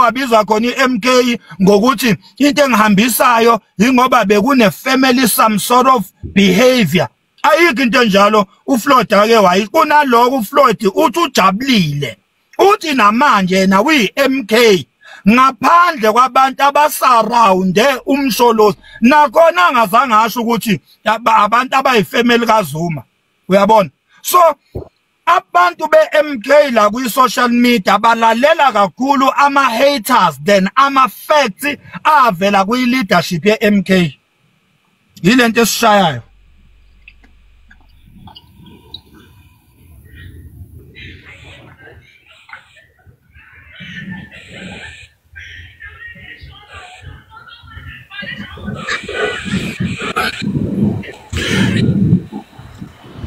wabizwa khona iMK ngokuthi into engihambisayo ingoba bekune family some sort of behavior. Ayikho into enjalo uFloyd ake wayikunaloko uFloyd uthi ujabulile. Uthi namanje yena uyiMK ngaphandle kwabantu abasurrounde umsholozi nakhona angazange asho ukuthi abantu abayifamily kaZuma. Uyabona? So abantu beMK la ku social media balalela kakhulu ama haters than ama facts avela ku leadership yeMK. Yilento esishayayo.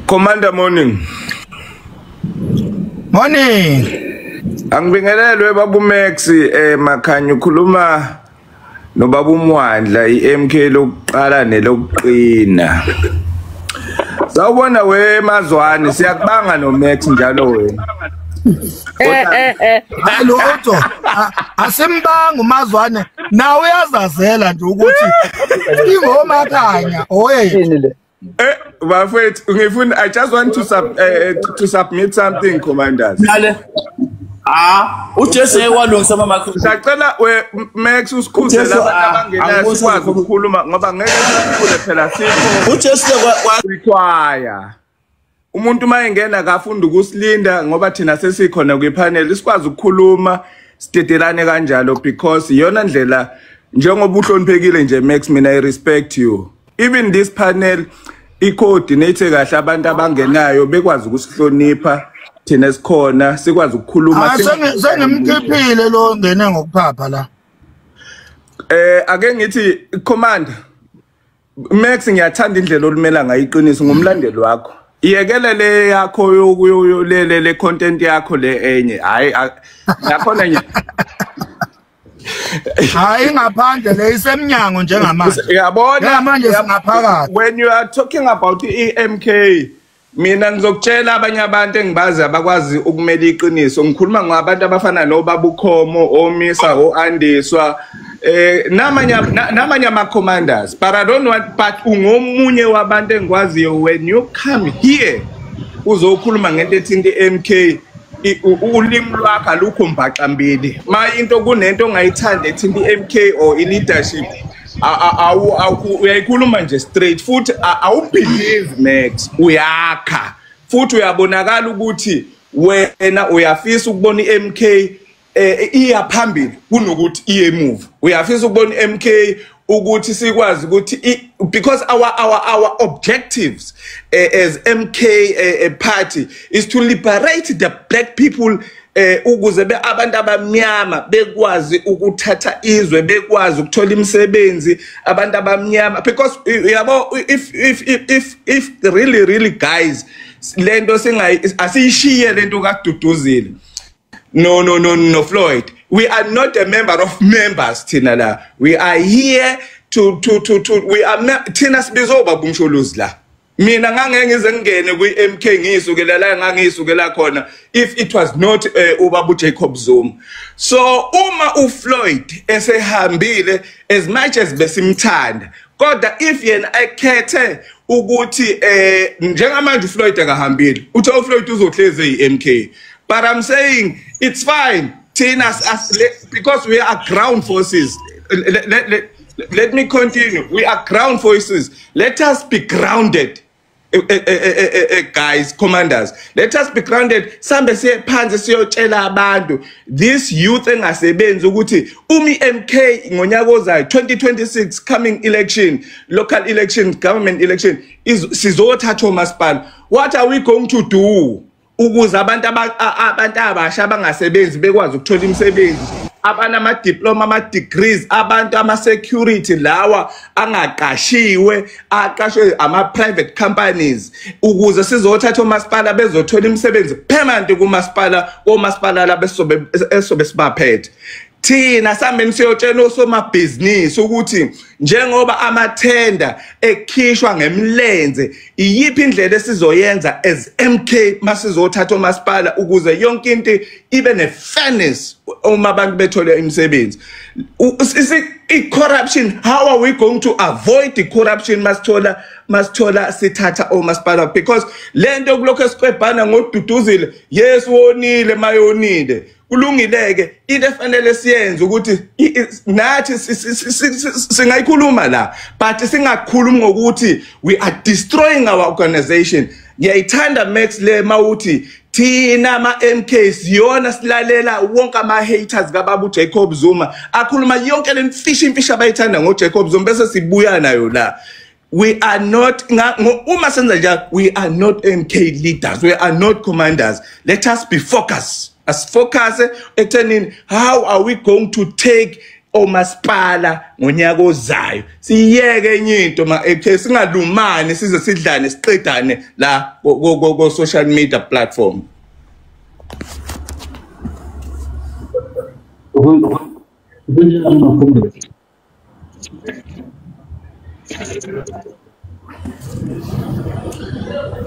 Commander morning. Morning. Angibingelelwe babu Max Makhanyo ukhuluma nobabu Mwandla iMK lokuqala nelokuqina. Sawubona we Mazwane siyakubanga no Max njalo wena. Hello Otto. Asimbanga uMazwane nawe uyazazela nje ukuthi ingoma khanya oye. Bafethu ngifuna I just want to submit something commanders. Ujese walungisa mama. Sacela we Max usikhuze labantu abangenayo sikwazi ukukhuluma ngoba ngeke sikhule phela sipho. Ujese require umuntu mayengena kafunda ukusilinda ngoba thina sesikhona kwipanel sikwazi ukukhuluma sidedelane kanjalo because iyona ndlela njengoba uhloniphekile nje Max mina I respect you. Even this panel i-coordinate kahle abantu abangenayo bekwazi ukusihlonipha thina sikhona sikwazi ukukhuluma sengimkhiphile lo ngene ngokuphapha la ake ngithi commander Max ngiyathanda indlela olumela ngayiqiniso ngumlandeli wakho iyekelele yakho yokulele content yakho le enye hayi yakhona nje hayi ngaphandle le isemnyango njengamanje uyabona manje singaphakathi when you are talking about iMK mina ngizokutshela abanye abantu engibazi abakwazi ukumela iqiniso ngikhuluma ngabantu abafana noBabukhomo oMisa oAndiswa namanye ama commanders but I don't want but ungomunye wabantu engikwaziyo when you come here uzokhuluma ngento ethinta iMK ulimi lwakho alukho mbaqambili ma into kunento ongayithanda ethinta iMK or leadership uyayikhuluma nje straight futhi awubelieve Max uyakha futhi uyabonakala ukuthi wena uyafisa ukubona iMK iya phambili kunokuthi iye move uyafisa ukubona iMK ukuthi sikwazi ukuthi because our objectives as MK party is to liberate the black people ukuze abantu abamnyama bekwazi ukuthatha izwe bekwazi ukuthola imisebenzi abantu abamnyama because yabo if really guys lento asiyishiye lento kaDuduzile no Floyd we are not a member of members thina la we are here to we are thina sibizoba kumsholozi la mina ngangeke ngize ngene kwiMK ngisukela la ngangisukela khona if it was not uBabu Jacob Zuma so uma uFloyd esehambile as much as besimthanda kodwa if yena ekhethe ukuthi njengamanje uFloyd akahambile uthi uFloyd uzohleze iMK but I'm saying it's fine tina because we are ground forces let me continue we are ground forces let us be grounded guys commanders let us be grounded sambe siyephansi siyotshela abantu this youth engasebenzi ukuthi iMK ngonyaka ozayo 2026 coming election local elections government election is sizothatha umasipala what are we going to do ukuze abantu abasha abangasebenzi bekwazi ukuthola imisebenzi abana ama diploma ama degrees abantu ama security lawa angaqashiwe aqashwe ama private companies ukuze sizothatha umasipala bezothola imisebenzi permanent kumasipala omasipala labesobe sibaphethe thina sambe nisiyotshela osoma business ukuthi njengoba amathenda ekhishwa ngemlenze iyiphi indlela esizoyenza as MK masizothatha umasipala ukuze yonke into ibe ne-fairness uma abantu bethole imisebenzi. I-corruption, how are we going to avoid the corruption masithola sithatha omasipala? Because lento kulokho esiqebhana ngoDuduzile, yes wonile mayonile kulungileke into efanele siyenze ukuthi nathi singayikhuluma la but singakhulumi ngokuthi we are destroying our organization. Ngiyayithanda Max le mawuthi thina ama MKs yona silalela wonke ama haters kaBaba uJacob Zuma akhuluma yonke le imfishi abayithanda ngoJacob Zuma bese sibuya nayo la. We are not uma senza njalo, we are not MK leaders, we are not commanders. Let us be focused. As focus ekutheni how are we going to take omasipala ngonyaka ozayo. Siyeke enye into singalumani size sidlane siqedane la go social media platform.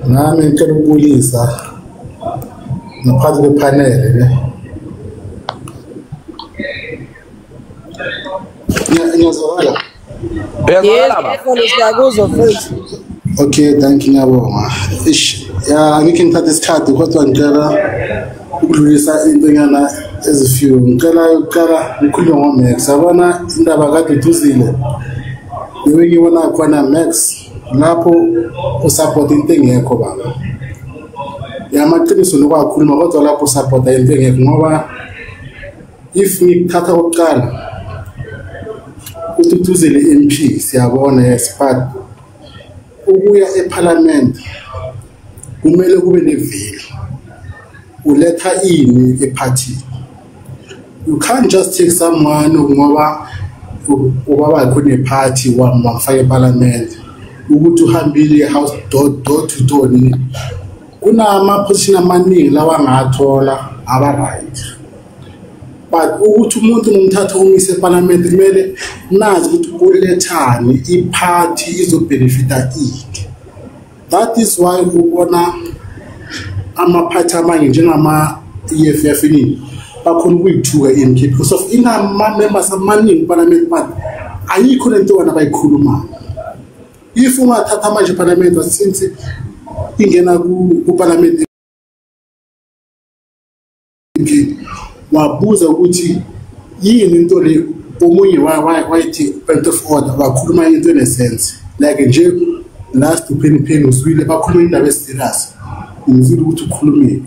Nami ngicela ukubulisa ngaphansi kwepanel ne. Ngiyazwakala. Siyakuzwa futhi. Okay, thank you ngiyabonga. Ya ngike ngithatha isikhathi kodwa ngicela ukudlulisa into nyana ezifew. Ngicela ukuqala ngikhuluma ngoMax. Yabona indaba kaDuduzile. Niwe ngibona khona Max lapho usupport into engekho baba. Yamaqiniso lokwakhuluma kodwa lapho usupport into engekho ngoba if ngithatha oqala uDuduzile MP siyabona yes but ukuya eParliament kumele kube neveli uletha ini eparty. You can't just take someone ngoba ubaba khona eparty wamfaka eParliament ukuthi uhambile house door to door. Kunama position amaningi lawa ngathola aba right but ukuthi umuntu ngomthatha umise eParliament kumele nazi ukuthi kulethani iparty izobenefita ini. That is why ubona amaphathi amanye njengama EFF ini bakhona ukuyithuka MK because of inama members amaningi eParliament but ayikho lento wona bayikhuluma. If ungathatha manje eParliament since ingena kuParliament wabuza ukuthi yini into le omunye wayithi point of order wakhuluma into enesense like nje last penny uswile bakhuluma indaba eserious ngizile ukuthi ukhulumile.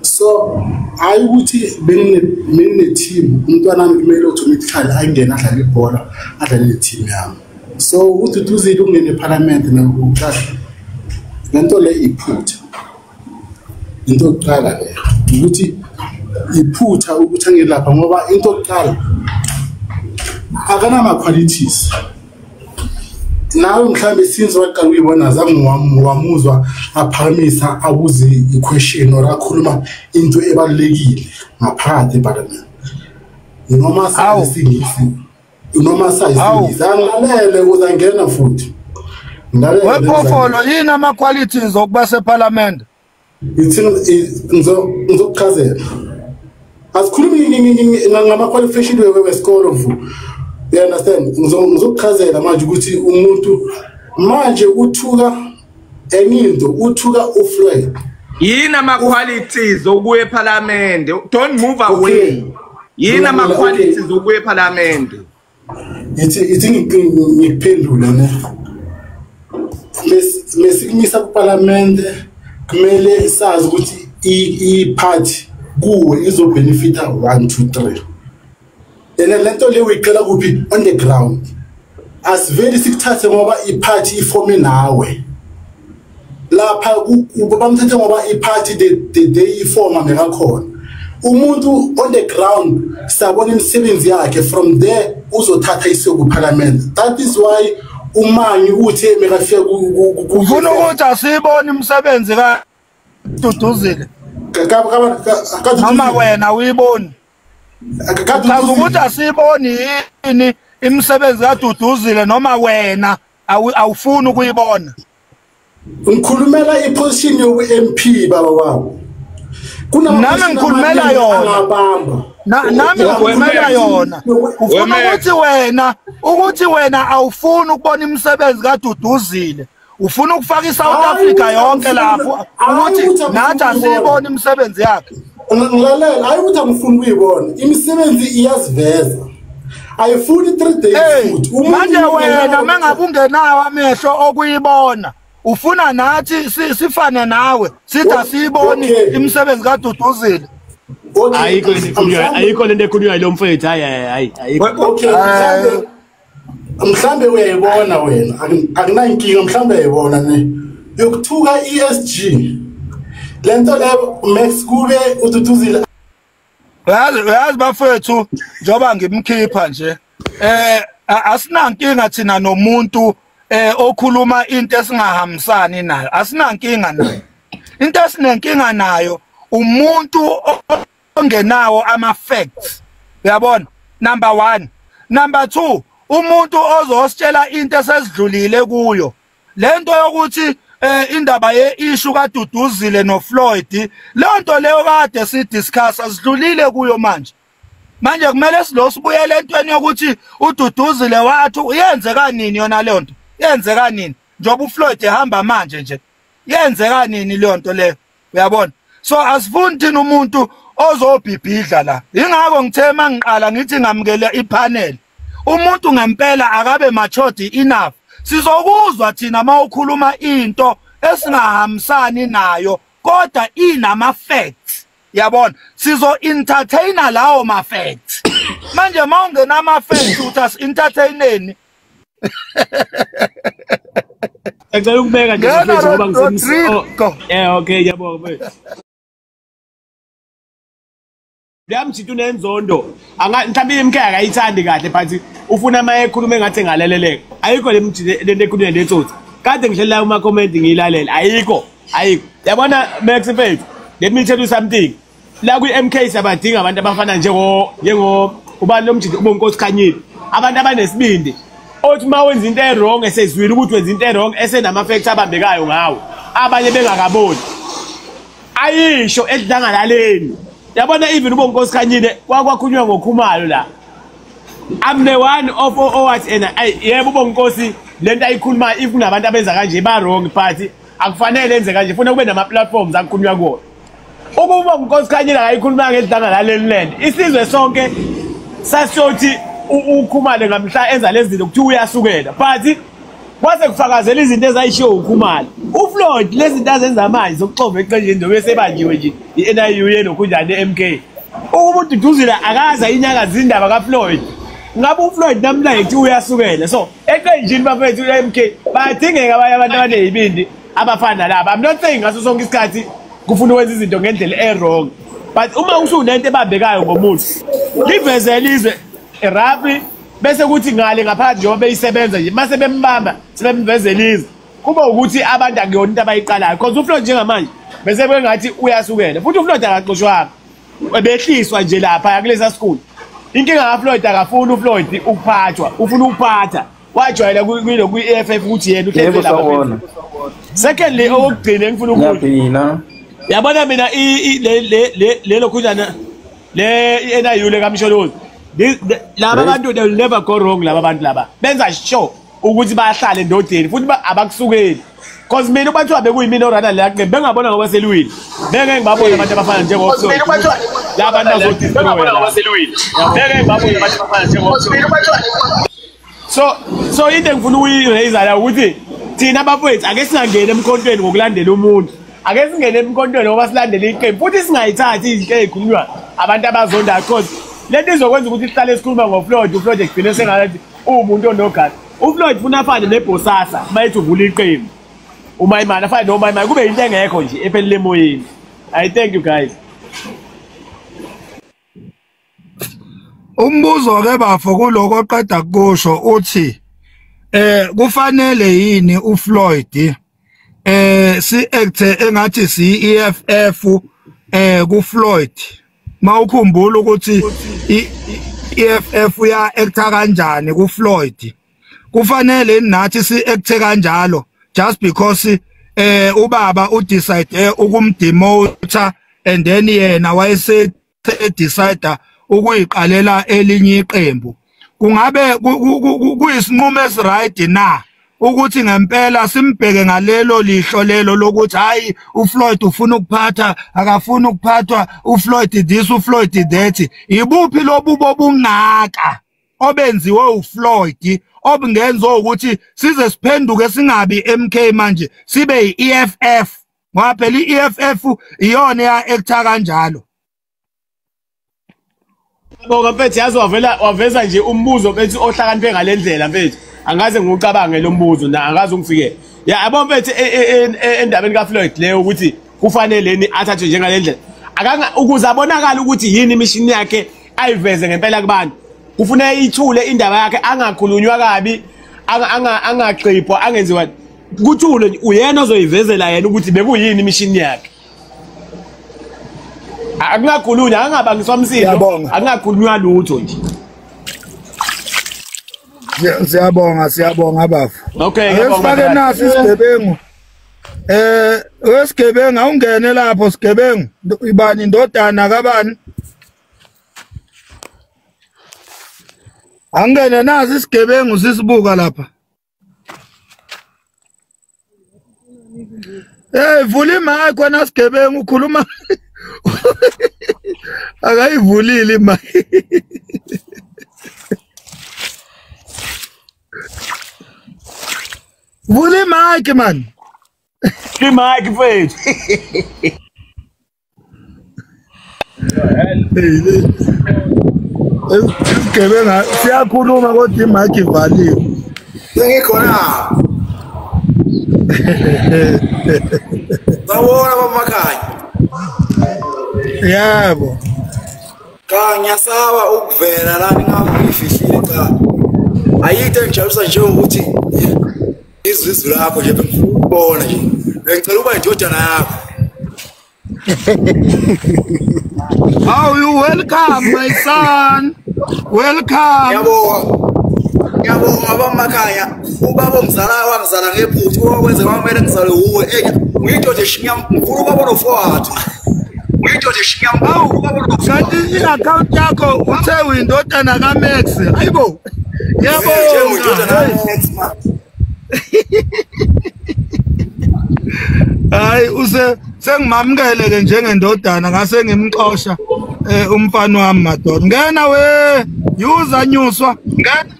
So ayi ukuthi benine team umntwana kumele automatically ayingena adlala ibhola adlala team yami. So uDuduzile ungene eParliament nakuqasha lento le iphutha into oqala le ukuthi iphutha ukuthi angelapha ngoba into oqala akana ma qualities. Nawe mhlambe since waqala uyibona zangu wamuzwa aphakamisa abuze iquestion or akhuluma into ebalekile ngaphakathi eParliament noma sayisingisi noma sayisingisi angalalele uzangena futhi wepofolo yini ama qualities okuba seParliament. Ngizokuchazela asikhulumi ngama qualification wesikolo mfu. You understand? Ngizokuchazela manje ukuthi umuntu manje uthuka eninto uthuka uFloyd. Yini ama qualities okuya eParliament? Don't move away. Yini ama qualities okuya eParliament? Ithi ngiphendula ne. Lesimisa kuParliament kumele sazi ukuthi iparty kuwe izobenefita 1 2 3. Lento le uyiqala kuphi on the ground asiveli sikuthathe ngoba iparty ifome nawe lapha bamthathe ngoba iparty the day ifoma mekakhona umuntu on the ground sabona imisebenzi yakhe from there uzothatha isoko kuParliament. That is why umanyi uthe mekafika ufuna ukuthi asibone umsebenzi kaDuduzile noma wena uyiboni ukuthi asiboni yini imisebenzi kaDuduzile noma wena awufuni ukuyibona? Ngikhulumela iposition yoku MP baba wabo. Nami ngikhulumela yona. Nami ngikhulumela yona. Ufuna ukuthi wena awufuni ukubona imisebenzi kaDuduzile. Ufuna ukufaka iSouth Africa yonke lapho ukuthi nathi asiyibona imisebenzi yakhe. Ngilalela hayi ukuthi angifuni ukuyibona. Imisebenzi iyasiveza. Ayifuni 3 days futhi. Manje wena mangabe ungenawo amehlo okuyibona. Ufuna nathi sifane nawe sithi asiyiboni imisebenzi kaDuduzile. Ayikho lento ekhulunywa lo mfethu hayi. Okay, mhlambe uyayibona wena akunankinga mhlambe uyayibona ne yokuthuka ESG lento le Max kube uDuduzile yazi bafethu njoba ngimkhipha nje asinankinga thina nomuntu okhuluma into esingahambisani nayo asinankinga nayo into esinenkinga nayo umuntu ongenawo ama facts uyabona number 1 number 2 umuntu ozositshela into esesidlulile kuyo lento yokuthi indaba yeissue kaDuduzile noFloyd lento leyo kade sidiscuss asidlulile kuyo manje kumele silosibuyele entweni yokuthi uDuduzile wathi uyenzeka nini yona le nto yenzeka nini njoba uFloyd ehamba manje nje yenzeka nini le nto leyo uyabona so asifuni thina umuntu ozobhibhidla la ingakho ngithe mangiqala ngithi ngamukele ipanel umuntu ngempela akabe matured enough sizokuzwa thina mawukhuluma into esingahambisani nayo kodwa inama facts yabona sizo entertainer lawo ma facts manje mawungena ama facts uthas entertaineni Ngicela ukubeka nje mfethu ngoba ngisemsini. Okay yabonga mfethu. Yamjithu nenzondo mhlawumbe imkhaya akayithandi kahle but ufuna ama ekhulume ngathi ngaleleleka ayikho lento ekhulunywa letsotsi kade ngihlela uma comment ngilalela ayikho yabona Max mfethu let me tell you something la ku MK sabadinga abantu abafana njengo ubani lo mjithu ubonkosi Khanyile abantu abanesibindi othi mawenza into ewrong esezwile ukuthi wenza into ewrong esenama facts abambekayo ngawo abanye bengakaboni ayisho edlangalaleni yabona even ubonkosi Khanyile kwakhunywa ngoKhumalo la I'm the one of what yebo ubonkosi lento ayikhuluma if kunabantu abenza kanje ba wrong but akufanele enze kanje ufuna kube nama platforms akukhulunywa kuwo ukuba ubonkosi Khanyile akayikhuluma ngedlangalaleni land isizwe sonke sasiyothi uKhumalo ngamhla enza lezi zinto kuthi uyasukela but kwase kufakazela izinto ezayishiwo uKhumalo uFloyd lezi zinto azenza manje zokuxova eqenjini nje bese banjiwe nje iNIU yeno kunjani eMK umuntu Duduzile akaza inyanga zindaba kaFloyd ngabe uFloyd namhlanje kuthi uyasukela so eqenjini bafethu eMK badingeka abanye abantu abanezibindi abafana laba I'm not saying ngaso sonke isikhathi kufuna ukwenza izinto ngendlela ewrong but uma usunento ebambekayo ngomuntu livezela izwe erapi bese kuthi ngale ngaphakathi njengoba beyisebenza nje mase bembamba sebemvezela izwe kuba ukuthi abantu akuyona into abayiqalayo because uFloyd njengamanje bese bengathi uyasukela futhi uFloyd akaxoshwanga ebehliswa nje lapha kulesa school inkinga kaFloyd akafuni uFloyd ukuphathwa ufuna ukuphatha wajwayela kuyilo kwi-EFF ukuthi yena uhleze lapha secondly okugcina engifuna ukuphila yabona mina lelo khunjana le NIU le kaMsholozi laba bantu they will never go wrong laba bantu laba benza sure ukuthi bayahlala endodeni futhi abakusukeli because mina ubathiwa bekuyimina orana la qembe bengabona ngoba selwini bengeke ngibabone abantu abafana njengoFloyd laba bantu bazodistroy bengeke ngibabone abantu abafana njengoFloyd so into engifuna ukuyiraise la ukuthi thina abafowethu ake singangena emkhontweni ngokulandela umuntu ake singene emkhontweni ngoba silandele iqembu futhi singayithathi izinto ezikhulunywa abantu abazonda because lento izokwenza ukuthi sihlale sikhuluma ngoFloyd uFloyd egcine sengathi umuntu onogazi uFloyd ufuna afane neBosasa bayithi uvula iqembu uMayimana afane noMayimana kube into engekho nje ephelele emoyeni I thank you guys umbuzo ke bafo kuloko oqeda kusho uthi kufanele yini uFloyd si acte engathi si EFF kuFloyd mawukhumbula ukuthi EFF uya actor kanjani ku Floyd kufanele nathi si acte kanjalo just because ubaba u decide ukumdemote and then yena wayese decide ukuyiqalela elinye iqembu kungabe kuyisinqumo esiright na ukuthi ngempela simbheke ngalelo lihlo lelo lokuthi hayi uFloyd ufuna ukuphatha akafuna ukuphathwa uFloyd this uFloyd that ibuphi lobubo bungaka obenziwe uFloyd obungenza ukuthi size siphenduke singabi MK manje sibe iEFF ngoba phela iEFF iyona ya actor kanjalo. Ngoba mfethu yazi waveza nje umbuzo mfethu ohlakaniphe ngalendlela mfethu angaze ngicabange lo mbuzo na angaze ungifike yabo mfethu endabeni kaFloyd leyo ukuthi kufanele athathwe njengalendlela akanga ukuze abonakala ukuthi yini mission yakhe ayiveze ngempela kubantu kufanele ithule indaba yakhe angakhulunywa kabi angaqipho angenziwa kuthule uyena ozoyivezela yena ukuthi bekuyini mission yakhe akungakhulunywa angabangiswa umsindo akungakhulunywa lutho nje. Siyabonga bafu. Okay, ngiyabonga nasi isigebengu. Wesigebengu awungene lapho sigebengu ibani indodana kabani? Angene nasi isigebengu sisibuka lapha. Vula imic wena sigebengu ukhuluma. Akayivulile imic. Vula imic man. Imic mfethu. Sigebenga siyakhuluma kodwa imic ivaliwe. Sengikhona. Bawona bamakhaya. Yebo. Cha ngiyasaba ukuvela la ningafihlile cha. Ayitho engijabulisa nje ukuthi izizwe lakho nje bengifuna ukubona nje. Bengicela uba indodana yakho. Oh, you welcome my son. Welcome. Yabonga bamakhaya. Ubaba omzala wangizala ngephuthu okwenza kwamele ngizale uwe. Ngiyindoda eshinyama mkhulu ubaba noFoward. Kanti i-account yakho uthe uyindodana kaMax hayibo yabo hayi sengimamukele ke njengendodana ngase ngimxosha umfana wami madoda ngena we user nyuswa ngena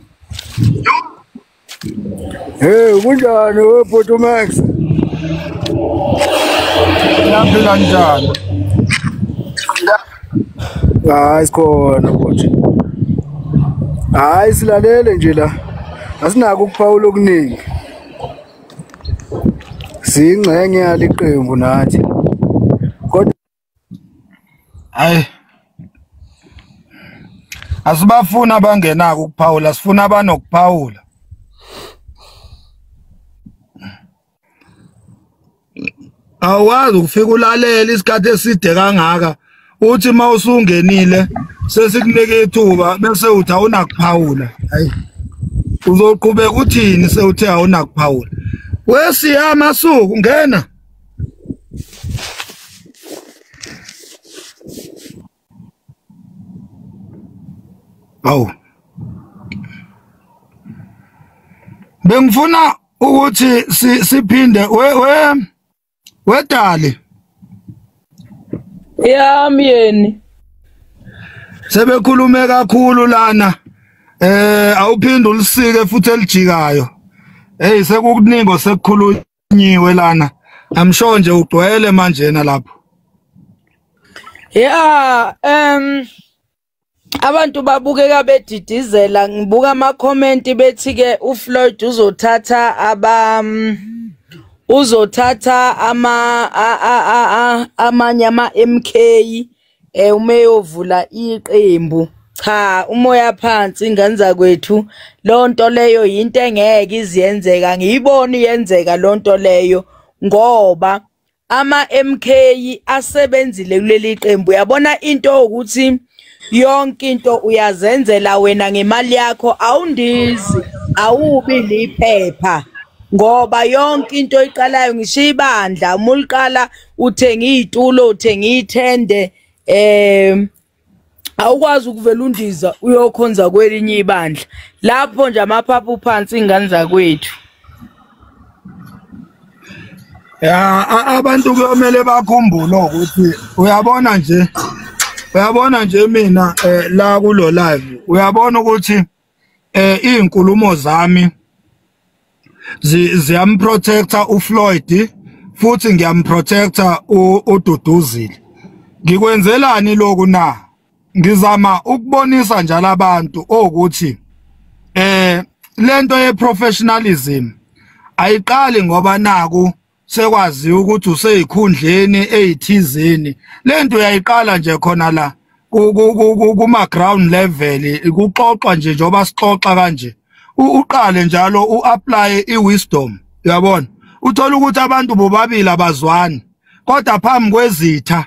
hey kunjani we Photo Max yaphila njani hayi sikhona futhi hayi silalele nje la asinako ukuphawula okuningi singcenye yaliqembu nathi kodwa hayi asibafuna abangenako ukuphawula sifuna abanokuphawula awazi ukufika ulalela isikhathi eside kangaka uthi mawusungenile sesikunike ithuba bese uthi awunakuphawula hayi uzoqhubeka uthini sewuthe awunakuphawula wesiyama masuku ngena awu bengifuna ukuthi siphinde wedali yami sebekhulume kakhulu lana awuphinde ulisike futhi elijikayo hey sekukuningo sekukhulunyiwe lana I'm sure nje ugcwele manje na lapho abantu babukeka bedidizela ngibuka ama comment bethi ke uFloyd uzothatha amanye ama MK umeyovula iqembu cha umoya phansi inganza kwethu lonto leyo into engeke iziyenzeka ngiyibona iyenzeka lonto leyo ngoba ama MK asebenzile kuleli qembu yabona into ukuthi yonke into uyazenzela wena ngemali yakho awundizi awubi liphepha ngoba yonke into iqalayo ngisho ibandla umuliqala uthenga izitulo uthenga ithende awukwazi ukuvela undiza uyokhonza kwelinye ibandla lapho nje amaphaphu phansi ingane zakwethu. Ya abantu kuyomele bakhumbule ukuthi uyabona nje mina la kulo live uyabona ukuthi izinkulumo zami ziyamprotecta uFloyd futhi ngiyamprotecta uDuduzile. Ngikwenzelani lokhu na? Ngizama ukubonisa njalo abantu ukuthi lento yeprofessionalism ayiqali ngoba naku sekwazi ukuthi useyikhundleni ezithizeni. Lento uyayiqala nje khona la kuma ground level kuxoxwa nje njoba sixoxa kanje uqale njalo uapply iwisdom uyabona uthola ukuthi abantu bobabili abazwani kodwa phambi kwezitha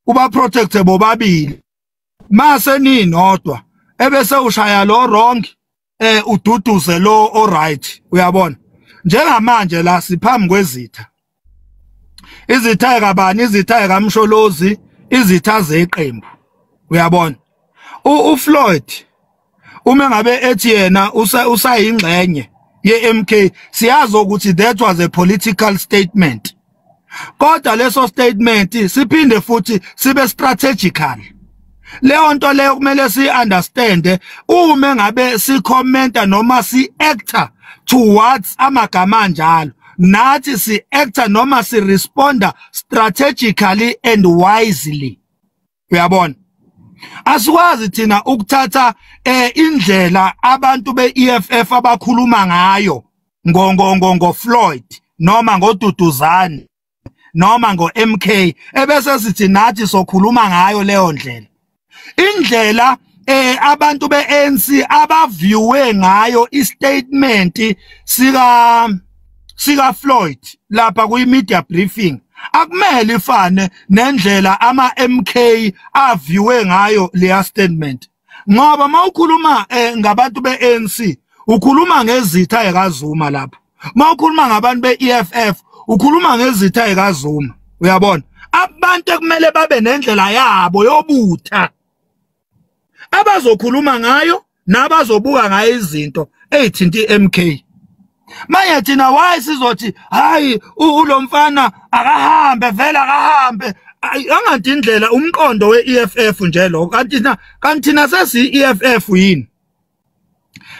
uba protect bobabili mase ninodwa ebese ushaya lo wrong ududuze lo alright uyabona njengamanje la siphambi kwezitha izitha kabani izitha kaMsholozi izitha zeqembu uyabona uFloyd uma ngabe ethi yena usayingxenye yeMK siyazi ukuthi that was a political statement kodwa leso statement siphinde futhi sibe strategical. Leyo nto leyo kumele si understand uma ngabe si commenta noma si actor towards amagama njalo nathi si actor noma si responda strategically and wisely uyabona. Asikwazi thina ukuthatha indlela abantu beEFF abakhuluma ngayo ngo Floyd noma ngoDuduzane noma ngoMK ebese sithi nathi sokhuluma ngayo leyo ndlela. Indlela abantu beANC abaviewwe ngayo istatement sika Floyd lapha kwi-media briefing akumele ifane nendlela ama-MK aviewwe ngayo leya statement ngoba mawukhuluma ngabantu beANC ukhuluma ngezitha ekaZuma lapho mawukhuluma ngabantu beEFF ukhuluma ngezitha ekaZuma uyabona abantu ekumele babe nendlela yabo yobutha abazokhuluma ngayo nabazobuka ngayo izinto ezithinta iMK. Manje thina why sizothi hayi lo mfana akahambe vela akahambe angathi indlela umqondo weEFF nje lo kanti thina sesi EFF yini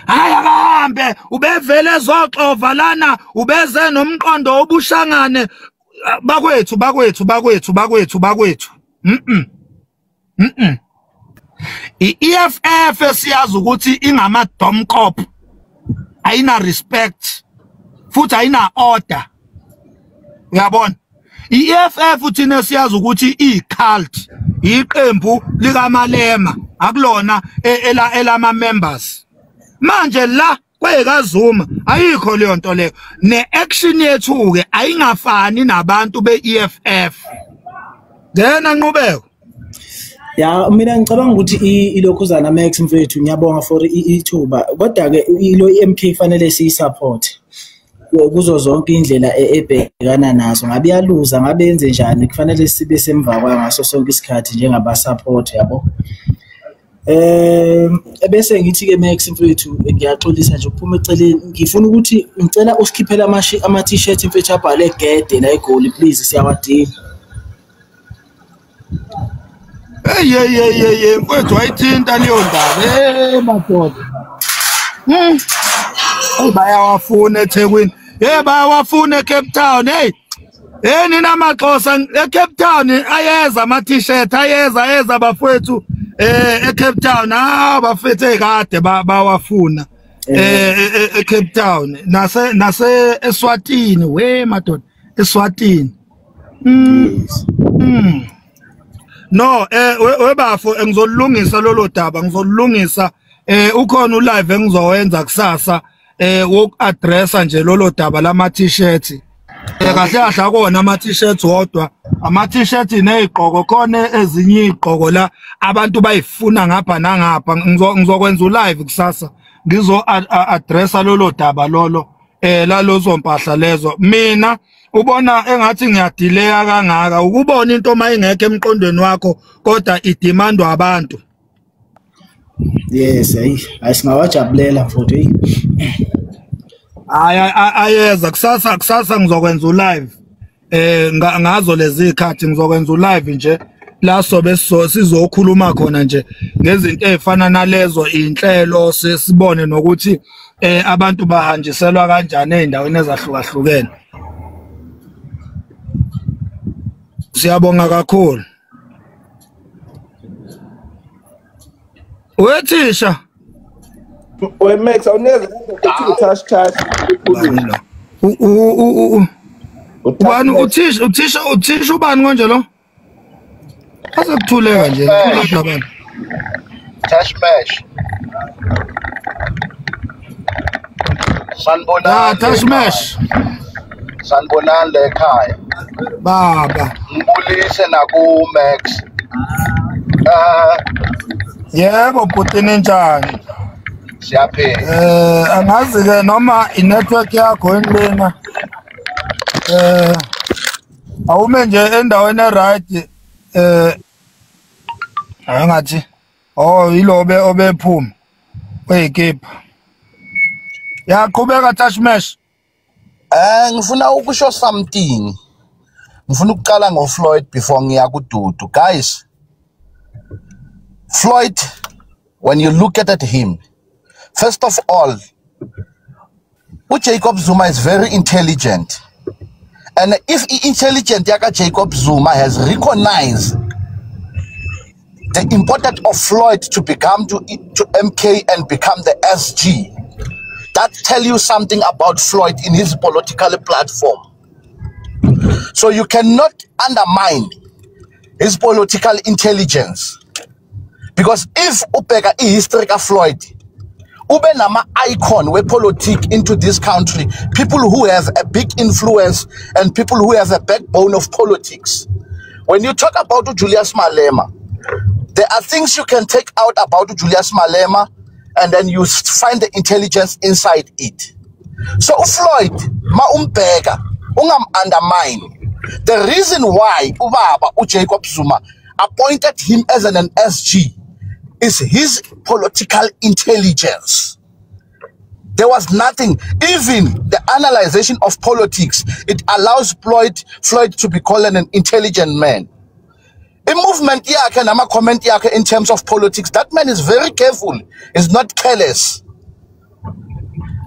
hayi akahambe ubevele ezoxova lana ubeze nomqondo obushangane bakwethu iEFF siyazi ukuthi ingama domkop ayina respect futhi ayina order uyabona. iEFF thina siyazi ukuthi icult iqembu likaMalema akulona elama members manje la kwekaZuma ayikho leyo nto leyo neaction yethu ke ayingafani nabantu beEFF ngena nqubeko. Ya mina ngicabanga ukuthi ilokhuzana Max mfethu ngiyabonga for ithuba kodwa ke ilo MK fanele siyisupport kuzo zonke indlela ebhekana nazo ngabe yaluza ngabe yenze njani kufanele sibe semva kwa ngaso sonke isikhathi njengaba support yabo. Bese ngithi ke Max mfethu ngiyaxolisa nje ukuphuma eceleni ngifuna ukuthi ngicela usikhiphela ama t-shirt mfethu abhale gede la egoli please siyawadinga. Hey mfethu ayithinta leyo ndaba madoda. Bayawafuna eThekwini bayawafuna eCape Town nina maxhosa eCape Town ayeza ama t-shirt ayeza bafethu eCape Town bafethe kade bawafuna eCape Town nase eSwatini madoda eSwatini. No webafo ngizolungisa lolo daba ngizolungisa ukhona ulive engizowenza kusasa woku addressa nje lolo daba lama t-shirt kahle kahle akona ama-t-shirt wodwa ama-t-shirt nezigqoko khona ezinye izigqoko la abantu bayifuna ngapha nangapha ngizokwenza ulive kusasa ngizo-addressa lolo daba lolo lalozo mpahla lezo mina ubona engathi ngiyadileya kangaka ukubona into mayingekho emqondweni wakho kodwa idimandwa abantu. Yes, asingawajabulela mfowethu. Ayeza kusasa ngizokwenza ulive ngazo lezi ikhathi ngizokwenza ulive nje la sobe sizokhuluma khona nje ngezinto ezifana nalezo inhlelo sesibone nokuthi abantu bahanjiselwa kanjani ezindaweni ezahlukahlukene. Siyabonga kakhulu. Wethisha Max awuneza touch ubani uthisha ubani konje lo? Asekuthuleka nje abantu. Touch mesh. Sanibonani. Touch mesh. Sanibonani le ekhaya. Baba. Ngibulise naku Max. Yebo butini njani? Siyaphila. Angazi ke noma inetwork yakho enilena awume nje endaweni eright angathi yilobe obephuma kweyikipa yaqhubeka touch mesh. Ngifuna ukusho something. Ngifuna ukuqala ngoFloyd before ngiya kuDudu. Guys, Floyd, when you look at him, first of all, Jacob Zuma is very intelligent. And if intelligent Yaka Jacob Zuma has recognized the importance of Floyd to become to MK and become the SG, that tell you something about Floyd in his political platform. So you cannot undermine his political intelligence. Because if Upeka is history of Floyd, ube nama icon we politics into this country, people who have a big influence and people who have a backbone of politics. When you talk about Julius Malema, there are things you can take out about Julius Malema and then you find the intelligence inside it. So Floyd, ma umbeka, ungam undermine. The reason why Ubaba Jacob Zuma appointed him as an SG is his political intelligence. There was nothing, even the analyzation of politics, it allows Floyd to be called an intelligent man. A movement yake nama comment yake in terms of politics, that man is very careful, is not careless.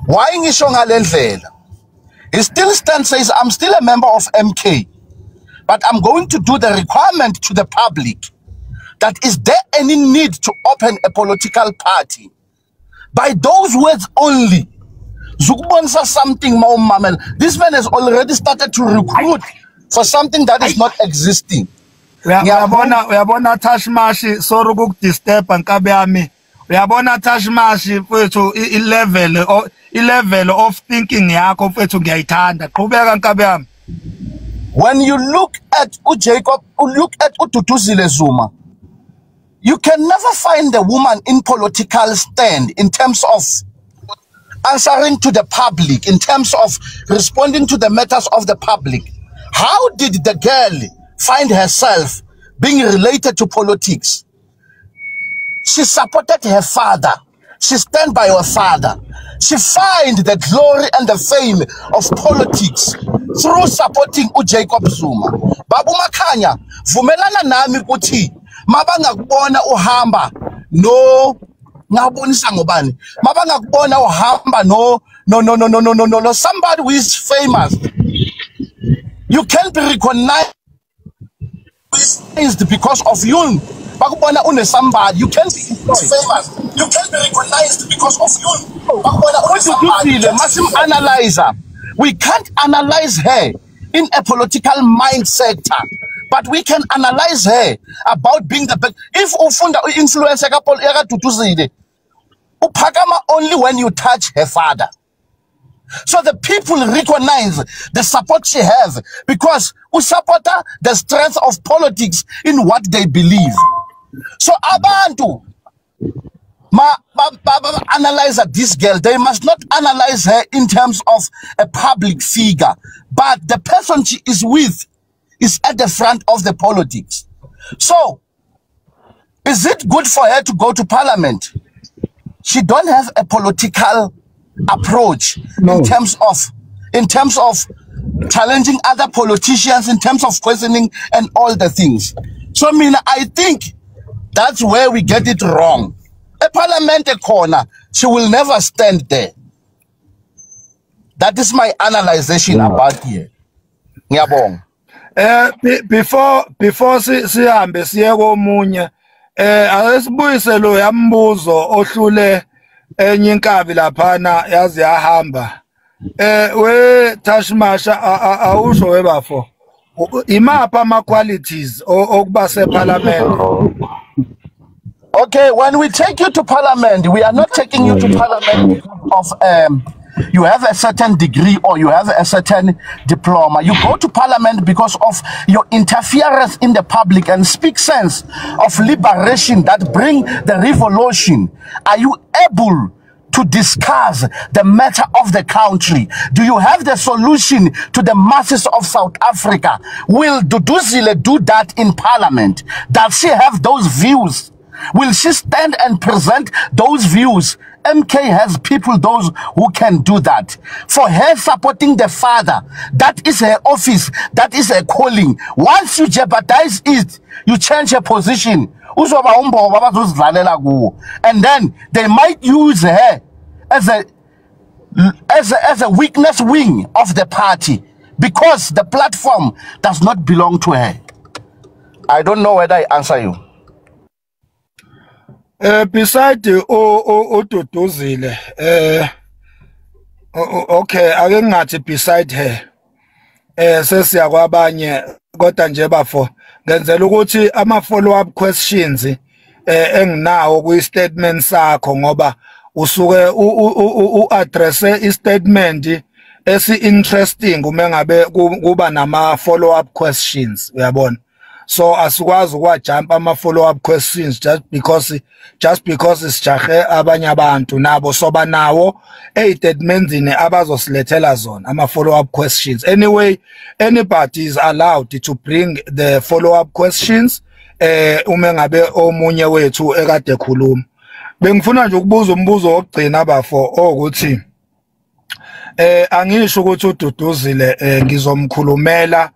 Why ngisho ngale ndlela? He still stands, says, I'm still a member of MK, but I'm going to do the requirement to the public that is there any need to open a political party? By those words only, Zukubonsa something, Mamel. This man has already started to recruit for something that is not existing. Uyabona Tashmashi sorry ukudisturb nkabe yami. Uyabona Tashmashi mfethu i-level of thinking yakho mfethu ngiyayithanda. Qhubeka nkabe yami. When you look at Duduzile Zuma, you can never find a woman in political stand in terms of answering to the public, in terms of responding to the matters of the public. How did the girl find herself being related to politics? She supported her father. She stand by her father. She find the glory and the fame of politics through supporting Jacob Zuma. Babu Makhanya, vumelana nami ukuthi mabanga kubona uhamba no ngabonisa ngobani mabanga kubona uhamba no somebody who is famous, you can't be recognized because of you. Bakubona une somebody, you can't be famous, you can't be recognized because of you. Bakubona une somebody, massive analyzer. We can't analyze her in a political mind sector, but we can analyze her about being the best. If ufunda influence Duduzile, upakama only when you touch her father. So the people recognize the support she has because we support her, the strength of politics in what they believe. So abantu analyze this girl. They must not analyze her in terms of a public figure, but the person she is with is at the front of the politics. So is it good for her to go to parliament? She don't have a political approach in terms of challenging other politicians, in terms of questioning and all the things. So I think that's where we get it wrong. A parliamentary corner, she will never stand there. That is my analyzation about here. Ngiyabonga. Before sihambe siye komunye asibuyise lo yambuzo ohlule enye inkabi laphana yazi yahamba we Tashmasha awusho webafo imapha ama qualities okuba se parliament. Okay, when we take you to parliament, we are not taking you to parliament because of you have a certain degree or you have a certain diploma. You go to parliament because of your interference in the public and speak sense of liberation that bring the revolution. Are you able to discuss the matter of the country? Do you have the solution to the masses of South Africa? Will Duduzile do that in parliament? Does she have those views? Will she stand and present those views? MK has people, those who can do that. For her supporting the father, that is her office, that is her calling. Once you jeopardize it, you change her position. And then they might use her as a weakness wing of the party because the platform does not belong to her. I don't know whether I answer you. Beside Duduzile, okay, ake ngathi beside her sesiya kwabanye kodwa nje bafo ngenzela ukuthi ama follow up questions enginawo ku statement sakho ngoba usuke address istatement esi interesting uma ngabe kuba nama follow up questions uyabona. So asikwazi ukwajump ama follow up questions just because isijahe abanye abantu nabo soba nawo statementsini abazosilethela zona ama follow up questions. Anyway, anybody is allowed to bring the follow up questions uma ngabe omunye wethu ekade khuluma. Bengifuna nje ukubuza umbuzo wokugcina bafo ukuthi angisho ukuthi uDuduzile ngizomkhulumela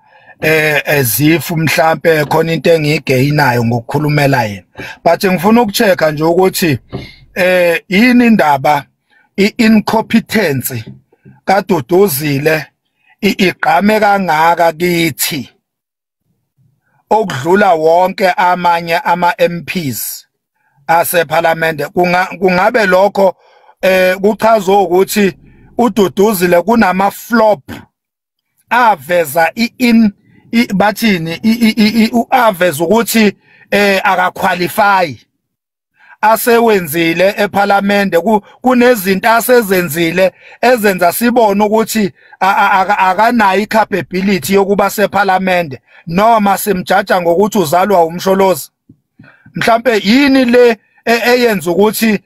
ezifu mhlambe khona into engigeyinayo ngokukhulumela yena, but ngifuna ukuchecka nje ukuthi yini indaba incompetence kaDuduzile igqame kangaka kithi okudlula wonke amanye ama MPs ase parliament. Kungabe lokho kuchaza ukuthi uDuduzile kunama flop aveza bathini aveza ukuthi akaqualify asewenzile eParliament kunezinto asezenzile ezenza sibone ukuthi akanayo icapability yokuba seParliament noma simjaja ngokuthi uzalwa umsholozi. Mhlambe yini le eyenza ukuthi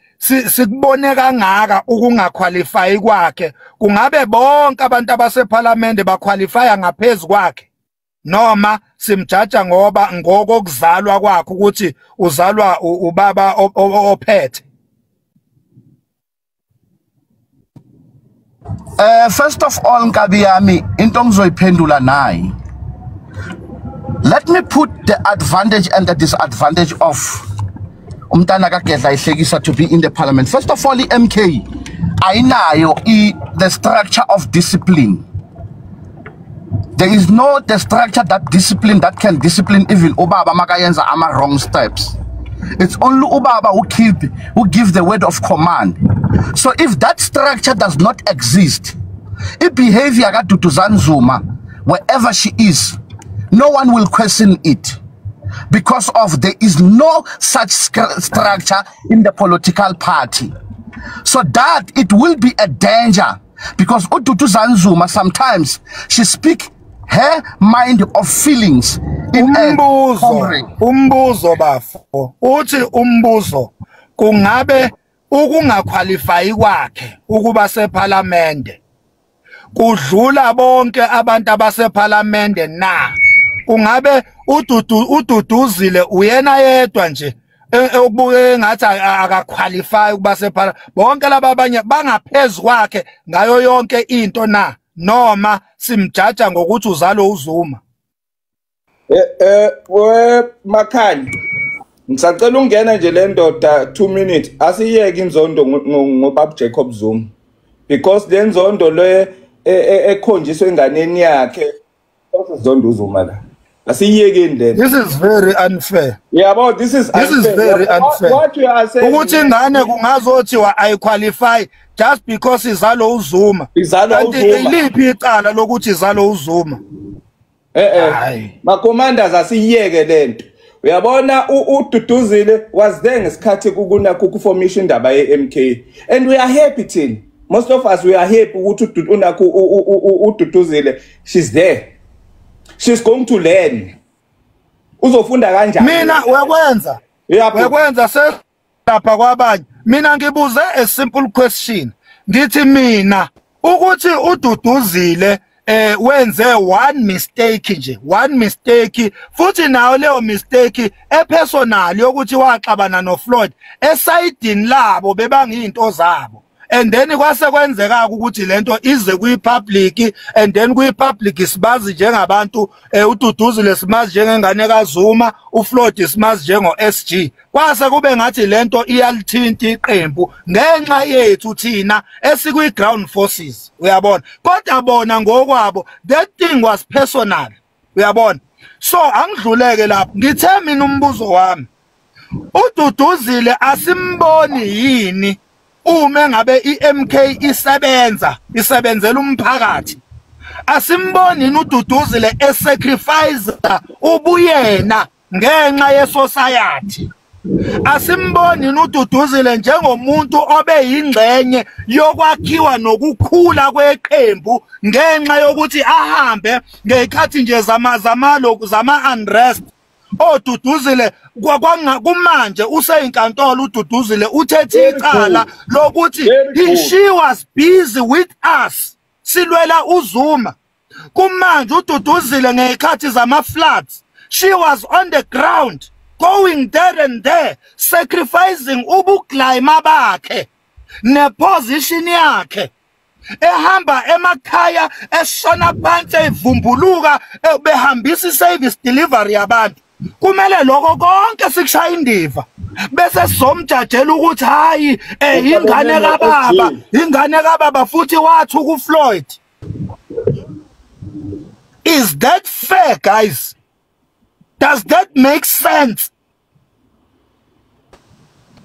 sikubone kangaka ukungaqualify kwakhe? Kungabe bonke abantu abaseParliament baqualifya ngaphezulu kwakhe noma simjaja ngoba ngokokuzalwa kwakhe ukuthi uzalwa ubaba ophethe? First of all, Nkabi yami into ngizoyiphendula nayi. Let me put the advantage and the disadvantage of umntana kaGedla ihlekisa to be in the parliament. First of all, MK ayinayo the structure of discipline. There is no the structure that can discipline even ubaba makayenza ama wrong steps. It's only ubaba who give the word of command. So if that structure does not exist, if behavior kaDuduzane Zuma wherever she is, no one will question it because of there is no such structure in the political party. So that it will be a danger Because uDuduzane Zuma sometimes she speak her mind of feelings in umbuzo bafo uthi umbuzo kungabe ukungaqualify kwakhe ukuba seParliament kudlula bonke abantu abaseParliament na ungabe uDuduzile uyena yedwa nje okubuke ngathi akaqualify ukuba seParliament bonke laba abanye bangaphezulu kwakhe ngayo yonke into na noma simjaja ngokuthi uzalo uZuma we Makhanya ngisacela ungena nje le ndoda 2 minutes asiyeke inzondo ngobaba Jacob Zuma because le nzondo le ekhonjiswe enganeni yakhe uzondo uZuma la asiyeke indlela. This is very unfair. Yeah, but this is very unfair. What you are saying ukuthi ingane kungazothiwa I qualify just because izalo uZuma. Izalo uZuma. Iliphi icala lokuthi izalo uZuma? Ma-commanders asiyeke lento. Uyabona uDuduzile was there ngesikhathi kukuna kuformation indaba ye-MK and we are happy thina. Most of us we are happy ukuthi uDuduzile she's there. She's going to learn. Uzofunda kanjani? Mina uyakwenza selapha kwabanye. Mina ngibuze a simple question. Ngithi mina ukuthi uDuduzile wenze one mistake futhi nayo leyo mistake epersonal yokuthi waxabana noFloyd esidini labo bebangiyinto zabo. And then kwase kwenzeka ukuthi lento ize kuyipublic and then kuyipublic sibazi njengabantu uDuduzile simazi njengengane kaZuma uFloyd simazi njengo SG kwase kube ngathi lento iyalithinta iqembu ngenxa yethu thina esikwi ground forces uyabona kodwa bona ngokwabo that thing was personal uyabona so angidluleke lapho ngithe mina umbuzo wami uDuduzile asimboni yini uma ngabe iMK isebenzela umphakathi asimboni uDuduzile esacrifice ubuyena ngenxa yesociety asimboni uDuduzile njengomuntu obeyingxenye yokwakhiwa nokukhula kweqembu ngenxa yokuthi ahambe ngekhathi nje zama unrest uDuduzile kumanje useyinkantolo uDuduzile uthethe icala lokuthi she was busy with us silwela uZuma kumanje uDuduzile ngekhathi zama floods she was on the ground going there and there sacrificing ubuglayima bakhe neposition yakhe ehamba emakhaya eshona phansi evumbuluka behambisa service delivery yabantu kumele lokho konke sikushaya indiva bese somjajela ukuthi hayi ingane kababa futhi wathi kuFloyd. Is that fair, guys? Does that make sense?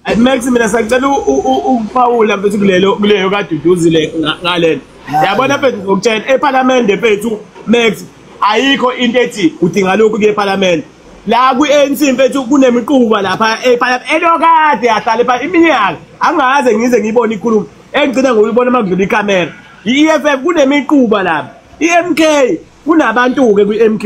It makes me nasacela uPaula mfethu kuleyo kaDuduzile ngalena yabona mfethu ngokutshela eParliament mfethu Max ayikho into ethi udinga lokhu kuyeParliament la ku-ANC mfethu kunemiquba lapha eParliament elokade yahlala pha iminyaka angaze ngize ngibone ikhuluma engigcina ngokuyibona makudlula ikamera i-EFF kunemiquba lapha iMK kunabantu-ke kwi-MK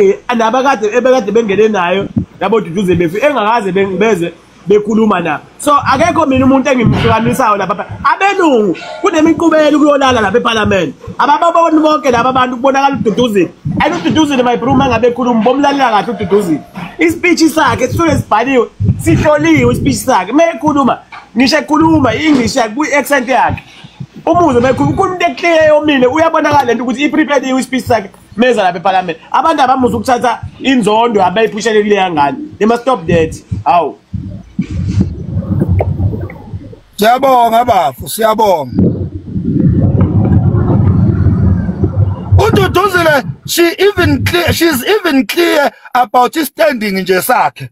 ebekade bengene nayo labo Duduzile engakaze beze bekhuluma na so akekho mina umuntu engimhlukanisayo lapha abelungu kunemiqubelo kuyolala lapha eParliament abababona bonke laba abantu kubonakala uDuduzile and uDuduzile mayibruma ngabe ekhuluma bomlalela kahle uDuduzile ispeech sakhe sisuke sibhaliwe sihloliwe ispeech sakhe mekhuluma ngisho ekhuluma iEnglish yakhe ku-accent yakhe umuze mekhuluma umuntu eclear yomile uyabonakala lento ukuthi i-prepared ispeech sakhe meza lapha eParliament abantu abamuza ukuthatha inzondo abayiphushele kule yangane they must stop that awu Siyabonga bafu siyabonga uDuduzile she's even clear about his standing nje sakhe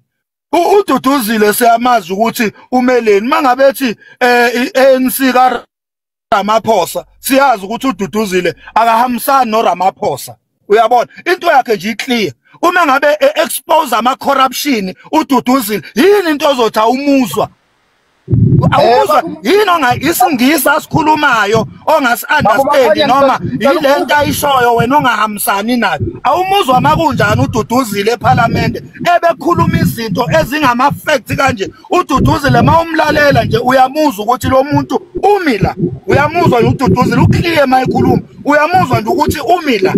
uDuduzile siyamazi ukuthi umeleni mangabethi ANC ka Ramaphosa siyazi ukuthi uDuduzile akahambisani noRamaphosa uyabona into yakhe nje iclear uma ngabe expose ama corruption uDuduzile yini into ozothi awumuzwa awuzwa yini isingisi asikhulumayo ongasi understand noma yilento ayishoyo wena ongahambisani nayo awumuzwa makunjani uDuduzile eParliament ebekhuluma izinto ezingama facts kanje uDuduzile mawumlalela nje uyamuzwa ukuthi lo muntu umila uyamuzwa uDuduzile uclear mayikhuluma uyamuzwa nje ukuthi umila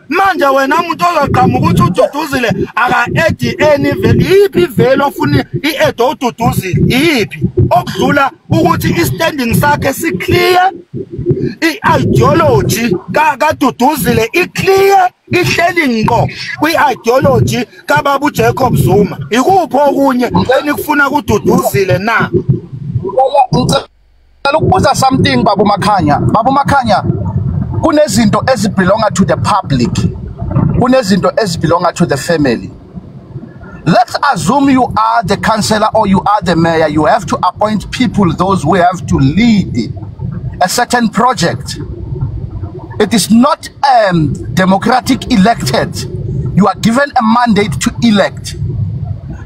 manje wena umuntu ozaqhamuka ukuthi uDuduzile aka add any value iphi vele ofuna i-add uDuduzile iphi okudlula ukuthi i-standing sakhe si clear i-ideology kaDuduzile i-clear ihleli ngqo kwi-ideology kaBaba uJacob Zuma ikuphi okunye enikufuna kuDuduzile na ngicela ukubuza something Baba Makhanya kunezinto ezibelonga to the public kunezinto ezibelonga to the family. Let's assume you are the councillor or you are the mayor. You have to appoint people, those who have to lead a certain project. It is not democratic elected. You are given a mandate to elect.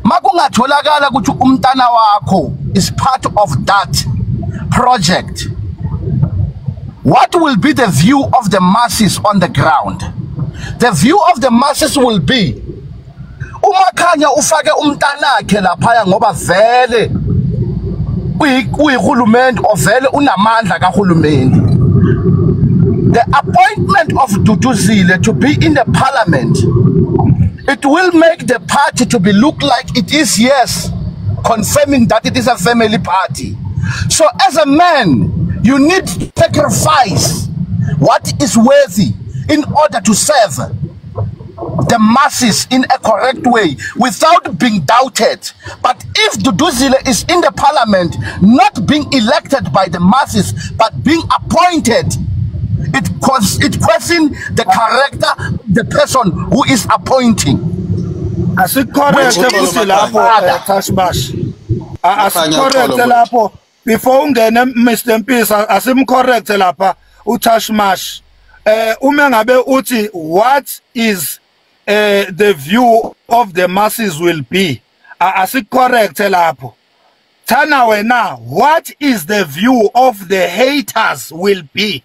Makungatholakala ukuthi umntana wakho is part of that project. What will be the view of the masses on the ground? The view of the masses will be uMakhanya ufake umntanakhe lapha ngoba vele uyihulumende ovele unamandla kahulumende. The appointment of Duduzile to be in the parliament, it will make the party to be look like it is, yes, confirming that it is a family party. So as a man, you need to sacrifice what is worthy in order to serve the masses in a correct way without being doubted. But if Duduzile is in the parliament, not being elected by the masses, but being appointed, it questions the character, the person who is appointing. Before Mr. Mpisa, asimcorrect lapha uTashmash. Umengabe uthi what is the view of the masses will be. Asicorrect lapho. Thana wena, what is the view of the haters will be?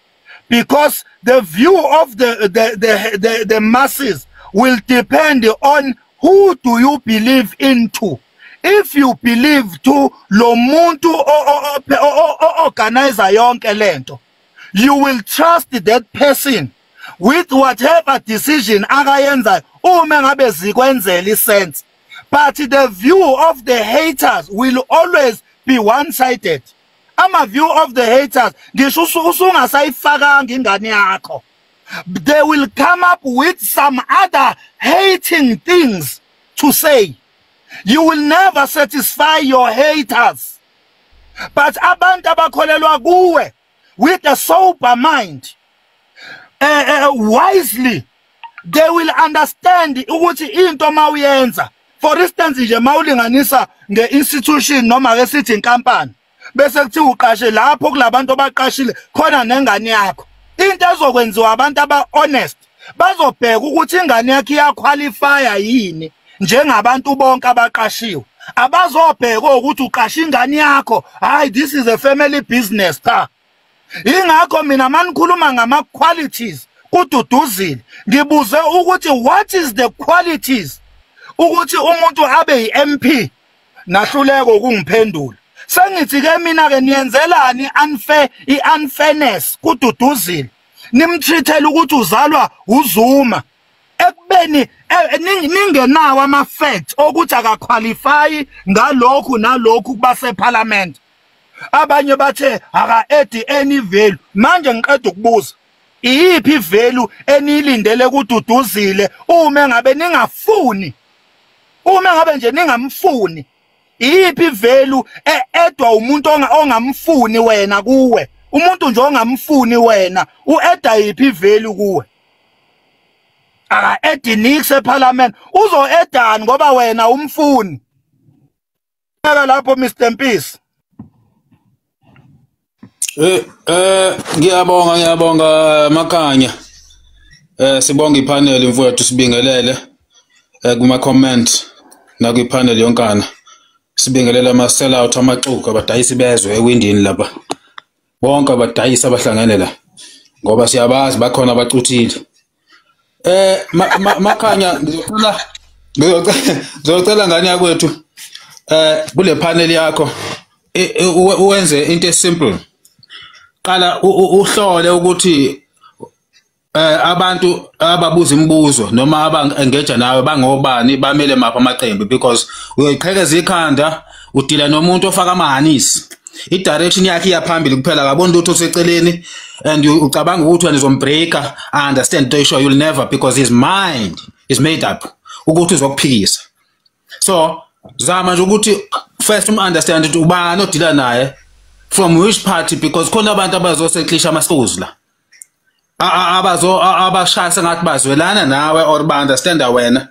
Because the view of the masses will depend on who do you believe into. If you believe to lo muntu organizer yonke lento, you will trust that person with whatever decision akayenza uma ngabe zikwenzela isense. But the view of the haters will always be one-sided. Ama view of the haters, ngisho usungasayifakanga ingane yakho, they will come up with some other hating things to say. You will never satisfy your haters. But abantu abakholelwa kuwe with a sober mind, wisely, they will understand ukuthi into mawuyenza. For instance, nje mawulinganisa nge-institution noma ke sithi inkampani, bese kuthi uqashe lapho kulabantu abaqashile khona nengane yakho. Into ezokwenziwa abantu aba-honest, bazobheka ukuthi ingane yakho iyaqualifya yini njengabantu bonke abaqashiwe. Abazobheka ukuthi uqasha ingane yakho, hayi this is a family business cha. Ingakho mina manikhuluma ngama qualities kuDuduzile, ngibuze ukuthi what is the qualities ukuthi umuntu abe yi-MP, nahluleko ukungiphendula. Sengithi ke mina ke niyenzelani i-unfairness kuDuduzile, nimtreatela ukuthi uzalwa uZuma ekubeni ningenawo ama-facts ukuthi akaqualify ngalokhu nalokhu baseParliament. Abanye bathe aka-add any value. Manje ngiqeda ukubuza, iyiphi value enilindele kuDuduzile uma ngabe ningafuni, uma ngabe nje ningamfuni, iyiphi value edwa umuntu ongamfuni wena kuwe? Umuntu nje ongamfuni wena u-edda yiphi value kuwe? Aka-add nix eParliament, uzo-eddani ngoba wena umfuni? Lapho Mr. Mpisa. Ngiyabonga Makhanya. Sibonga ipanel mfowethu sibingelele kuma comment na kwipanel yonkana. Sibingelela ama sellout amaxuku abadayisi bezwe ewindini lapha. Bonke abadayisi abahlangene la. Ngoba siyabazi bakhona abacuthile. Makhanya ngizocela ngani yakwethu kule panel yakho uwenze into simple. Qala uhlole ukuthi abantu ababuza imibuzo noma abangeja nawe bangobani bamele mapha amaqembu because uyiqhekeza ikhanda udila nomuntu ofaka amahanisi i-direction yakhe iyaphambili kuphela akaboni lutho oseceleni and ucabanga ukuthi wena uzombreaker. I understand to show you'll never because his mind is made up ukuthi uzokuphikisa. So zama nje ukuthi first understand ukuthi ubani odila naye from which party because khona abantu abazoseklisha amasikuzi la abashaya sengathi bazwelana nawe or ba understanda wena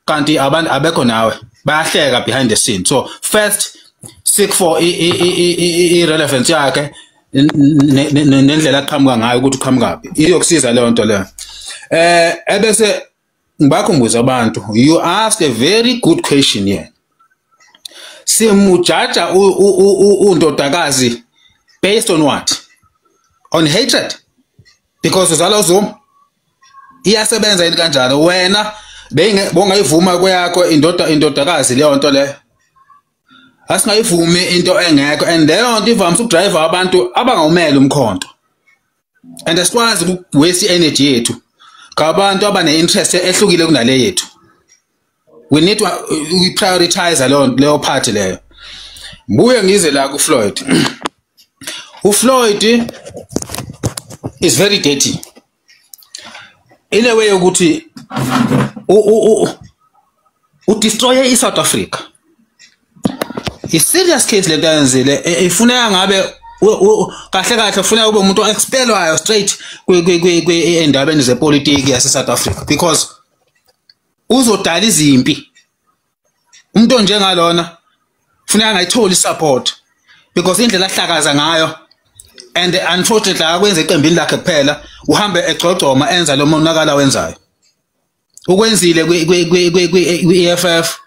kanti abantu abekho nawe bayahleka behind the scene. So first seek for irrelevance yakhe nendlela aqhamuka ngayo ukuthi uqhamukaphi iyokusiza leyo nto leyo. Ebese ngibakhumbuza abantu, you asked a very good question here. Simujaja undodakazi based on what? On hatred? Because uzala uzuma iyasebenza into kanjalo wena bongayivuma kweyakho indodakazi leyo nto leyo asingayivumi into engekho and leyo nto ivamise ukudrive abantu abangawumela umkhonto and asikwazi ukuwaste energy yethu ngabantu abane interest ehlukile kunale yethu. We need to prioritize leyo part leyo. Mbuye ngize la ku Floyd. uFloyd is very dirty in a way ukuthi destroy iSouth Africa. A serious case le ntanzile ifuna ngabe kahle kahle ufuna ube umuntu expelwayo straight endabeni zepolitiki yase South Africa because uzodala izimpi. Umuntu njengalona ufuna angayitholi support because indlela ahlakaza ngayo and unfortunately akwenza iqembini lakhe kuphela uhambe egcogcoma enza lo monakala wenzayo. Ukwenzile kwi-EFF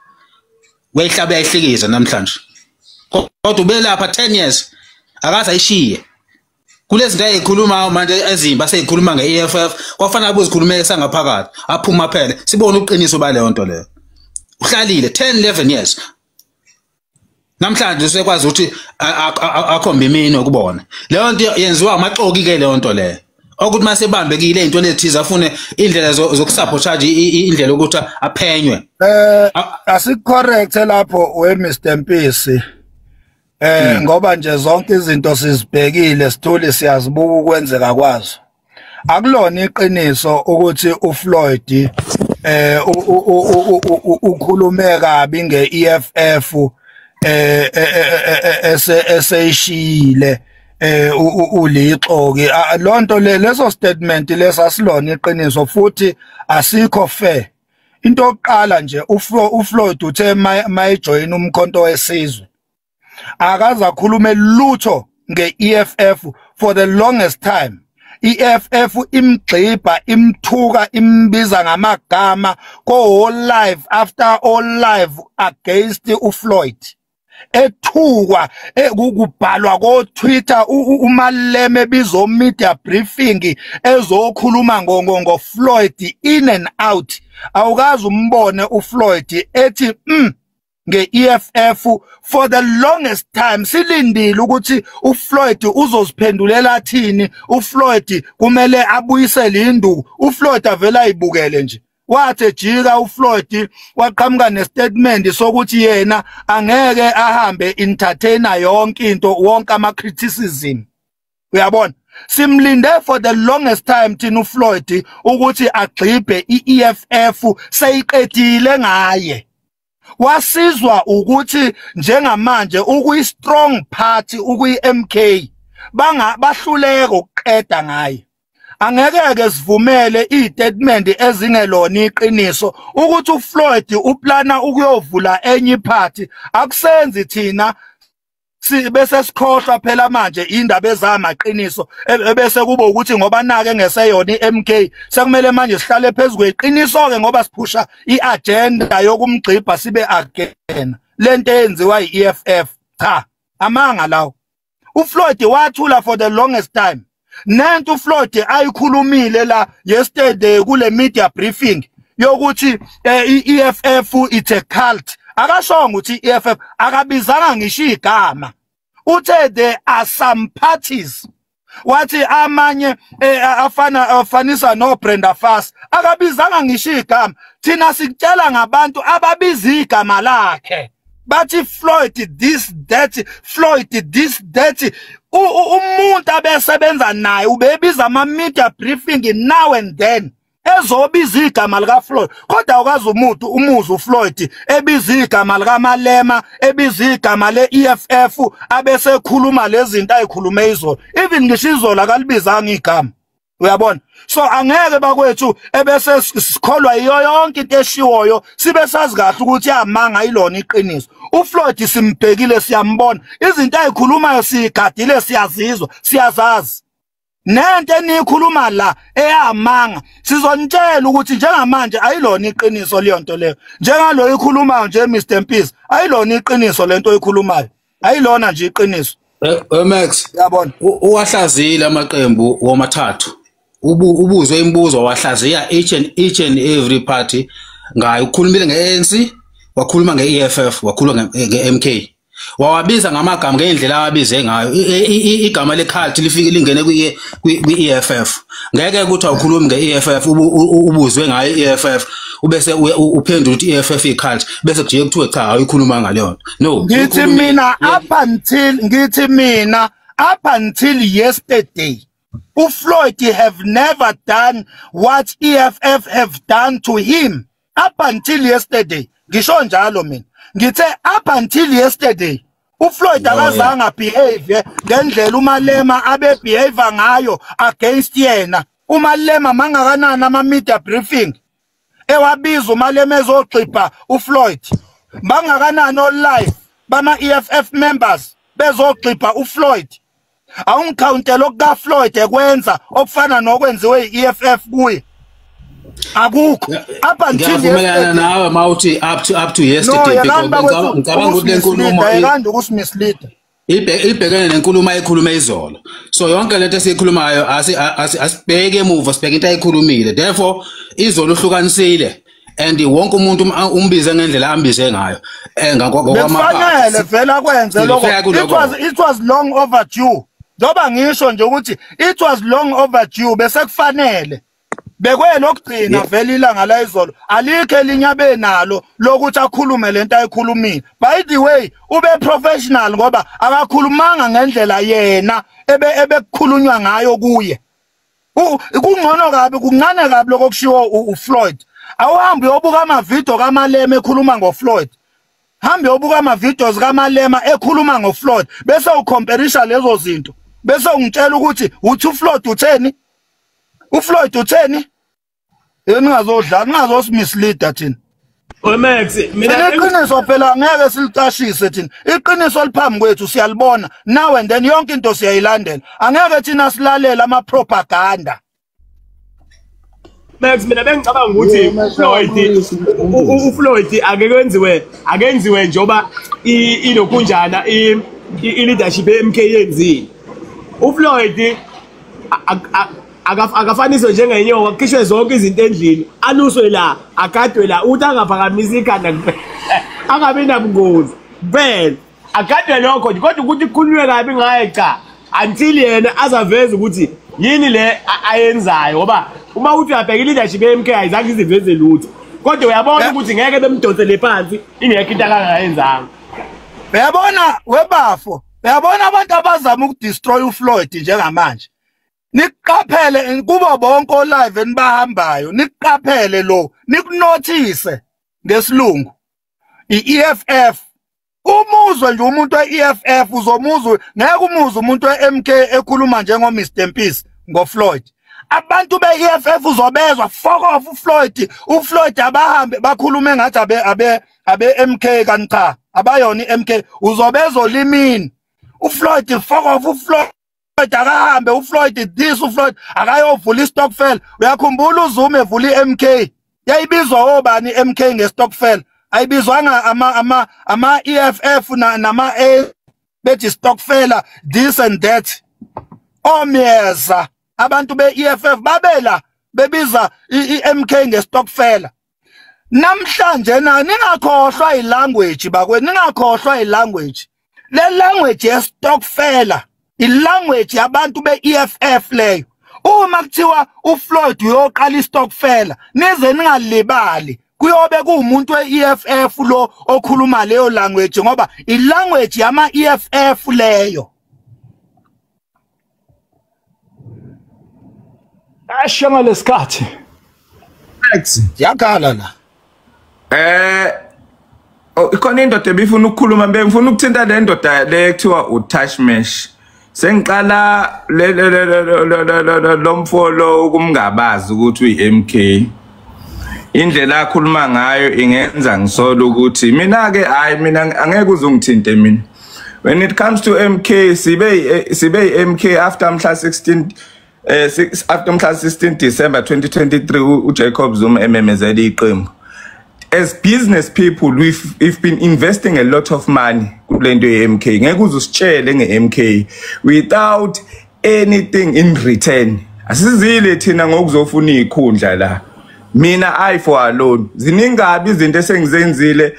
wehlabe yahlikiza namhlanje. Kodwa ubelapha 10 years akaze ayishiye. Kulezi zinto ezikhuluma manje ezimba sezikhuluma nge-EFF kwafanele abuzikhulumele sangaphakathi aphuma phela sibone uqiniso baleyo nto leyo. Uhlalile 10-11 years. Namhlanje sekwazi ukuthi akhombe imini ukubona. Leyo nto yenziwa amaxoki ke leyo nto leyo. Ukuthi mase bambekile into lethiza afune indlela zokusabotage indlela ukuthi aphenywe. Asicorrect lapho we Mr Mpisi. Ngoba nje zonke izinto sizibhekile sithole siyazibuka ukwenzeka kwazo. Akulona iqiniso ukuthi uFloyd ukhulume kabi nge-EFF eseyishile ulixoki lonto leso statement lesasilona iqiniso futhi asikho fair. Into yokuqala nje uFloyd uthe mayijoin umkhonto wesizwe akaza khulume lutho nge-EFF for the longest time. EFF imgxiba imthuka imbiza ngamagama ko all live after all live against uFloyd. Ethukwa ukubhalwa ko Twitter umaleme bizo media briefing ezokhuluma ngo Floyd in and out. Awukazi umbone uFloyd ethi nge-EFF for the longest time silindile ukuthi uFloyd uzoziphendulela thini. uFloyd kumele abuyisele induku. uFloyd avela ayibukele nje wathi jika uFloyd waqhamuka nestatement sokuthi yena angeke ahambe entertainer yonke into wonke ama criticism. Uyabona simlinde for the longest time thina uFloyd ukuthi agxibe iEFF seyiqedile ngaye. Wasizwa ukuthi njengamanje ukuyi strong party ukuyi MK bahluleka ukuqeda ngaye. Angeke ke sivumele istatement ezingelona iqiniso ukuthi uFloyd uplana ukuyovula enye party. Akusenzi thina bese sikhohlwa phela manje indaba ezamaqiniso bese kube ukuthi ngoba nake ngeseyona iMK sekumele manje sihlale phezulu kweqiniso ke ngoba siphusha iagenda yokumgxiba sibe again. lento eyenziwa yi-EFF cha amanga lawo uFloyd wathula for the longest time nento uFloyd ayikhulumile la yesterday kule media briefing yokuthi i-EFF it's a cult akashonga ukuthi i-EFF akabizanga ngisho igama uthe there are some parties wathi amanye afanisa no Brenda Fassie akabizanga ngisho igama thina sikutshela ngabantu ababiza igama lakhe bathi Floyd this that Floyd this that umuntu abesebenza naye ubebiza ama media briefing now and then ezobiza igama lika Floyd kodwa ukazi umuzi uFloyd ebiza igama lika Malema ebiza igama le-EFF abese khuluma lezi zinto ayikhulume izolo even ngisho izolo akalibizanga igama uyabona so angeke bakwethu ebese sikholwa iyo yonke into eshiwoyo sibe sazi kahle ukuthi yamanga ilona iqiniso uFloyd simbhekile siyambona izinto ayikhulumayo sigadile siyazizwa siyazazi nento enikhuluma la eyamanga sizonitshela ukuthi njengamanje ayilona iqiniso leyo nto leyo njengalo ikhulumayo nje Mr Mpisi ayilona iqiniso lento oyikhulumayo ayilona nje iqiniso Max yabona uwahlazile amaqembu womathathu ubuzwe imibuzo wahlaziya each and every party ngayo ukhulumile ngeANC wakhuluma ngeEFF wakhuluma ngeMK wawabiza ngamagama ngendlela ababize ngayo igama lekhalt lifike lingene kwi-EFF ngeke ukuthi awukhulumi ngeEFF ubuzwe ngayo iEFF ubese uphendula ukuthi iEFF ikhalt bese kujike kuthiwe cha ayikhuluma ngaleyo no ngithi mina up until yesterday uFloyd have never done what EFF have done to him up until yesterday ngisho njalo mina ngithe up until yesterday uFloyd akazanga behave ngendlela uMalema abe behave ngayo against yena uMalema mangakanani ama media briefing ewabiza uMalema ezogxipha uFloyd mangakanani on live bama EFF members bezogxipha uFloyd awungicountela okuka Floyd ekwenza okufana nokwenziwe iEFF kuye akukho up until yesterday nawe mawuthi up to yesterday ngicabanga ukuthi lenkulumo ayikandi ukusimislead ibhekene nenkulumo ayikhuluma izolo so yonke lento esikhulumayo asibheke emuva sibheke into ayikhulumile therefore izolo uhlukanisile and wonke umuntu umbize ngendlela ambize ngayo ngakwamapha vela kwenze lokho it was long overdue ngoba ngisho nje ukuthi it was long overdue bese kufanele bekwelokugcina vele ilanga la izolo alikho elinyabe nalo lokuthi akhulume lento ayikhulumile by the way ube professional ngoba akakhulumanga ngendlela yena ebekukhulunywa ngayo kuye kungcono kabi kuncane kabi lokushiwo uFloyd awuhambe uyobuka ama video kaMalema ekhuluma ngoFloyd hambe uyobuka ama videos kaMalema ekhuluma ngoFloyd bese ucomparisa lezo zinto bese ungitshela ukuthi uthi uFloyd utheni uFloyd utheni ningazosimislead thina Max mina iqiniso phela ngeke silicashise thina iqiniso liphambi kwethu siyalibona now and then yonke into siyayilandela angeke thina silalela ama propaganda Max mina bengicabanga ukuthi uFloyd akenziwe njoba ilokunjana leadership eMK yenzile uFloyd akafaniswe njengenyoka kukhishwe zonke izinto endlini aluswe la agadwe la uthi angaphakamisa ikhanda angabe nabungozi kuphela agadwe lokho kodwa ukuthi kukhulunywe kabi ngaye cha until yena azaveza ukuthi yini le ayenzayo ngoba uma uthi uyabheka leadership eMK ayizange iziveze lutho kodwa uyabona ukuthi ngeke bemdonsele phansi ingekho into akangayenzanga uyabona webafo uyabona abantu abazama ukudestroy uFloyd njengamanje niqaphele kubo bonke live enibahambayo niqaphele lo nikunothise ngesilungu iEFF umuzwe nje umuntu weEFF uzomuzwe ngeke umuzwe umuntu weMK ekhuluma njengo Mr Mpisi ngoFloyd abantu beEFF uzobezwa fuck off uFloyd abahambe bakhulume ngathi abe MK kanti cha abayona iMK uzobezwa olimini uFloyd fuck off uFloyd akahambe uFloyd this uFloyd akayovula iStokvel uyakhumbula uZuma evula iMK yayibizwa obani iMK ngeStokvel ayibizwanga ama EFF nama bethi Stokfela this and that. Omyeza abantu be EFF babela bebiza iMK ngeStokfela. Namhlanje na ningakhohlwa ilanguage bakwethu, ningakhohlwa ilanguage. Le language yeStokfela ilanguage yabantu be EFF leyo. Uma kuthiwa uFloyd uyoqala iStokfela nize ningalibali kuyobe kuumuntu weEFF lo okhuluma leyo language ngoba ilanguage yama EFF leyo. Ashanga lesikhathi. Yakhala la. Ikhona indoda ebifuna ukukhuluma ngifuna ukuthinta le ndoda le kuthiwa uTashmesh. Sengiqala lo mfolo ukumngabazi ukuthi uyiMK. Indlela akhuluma ngayo ingenza ngisola ukuthi mina ke mina angeke uzungithinte mina. When it comes to MK sibe MK after mhla 16 after mhla 16 December 2023 uJacob Zuma ememezela iqembu. As business people we've been investing a lot of money kulento yeMK. Ngeke uzusitshele ngeMK without anything in return. Asizile thina ngokuzofuna ikhundla la. Mina I for alone ziningabi izinto esengizenzile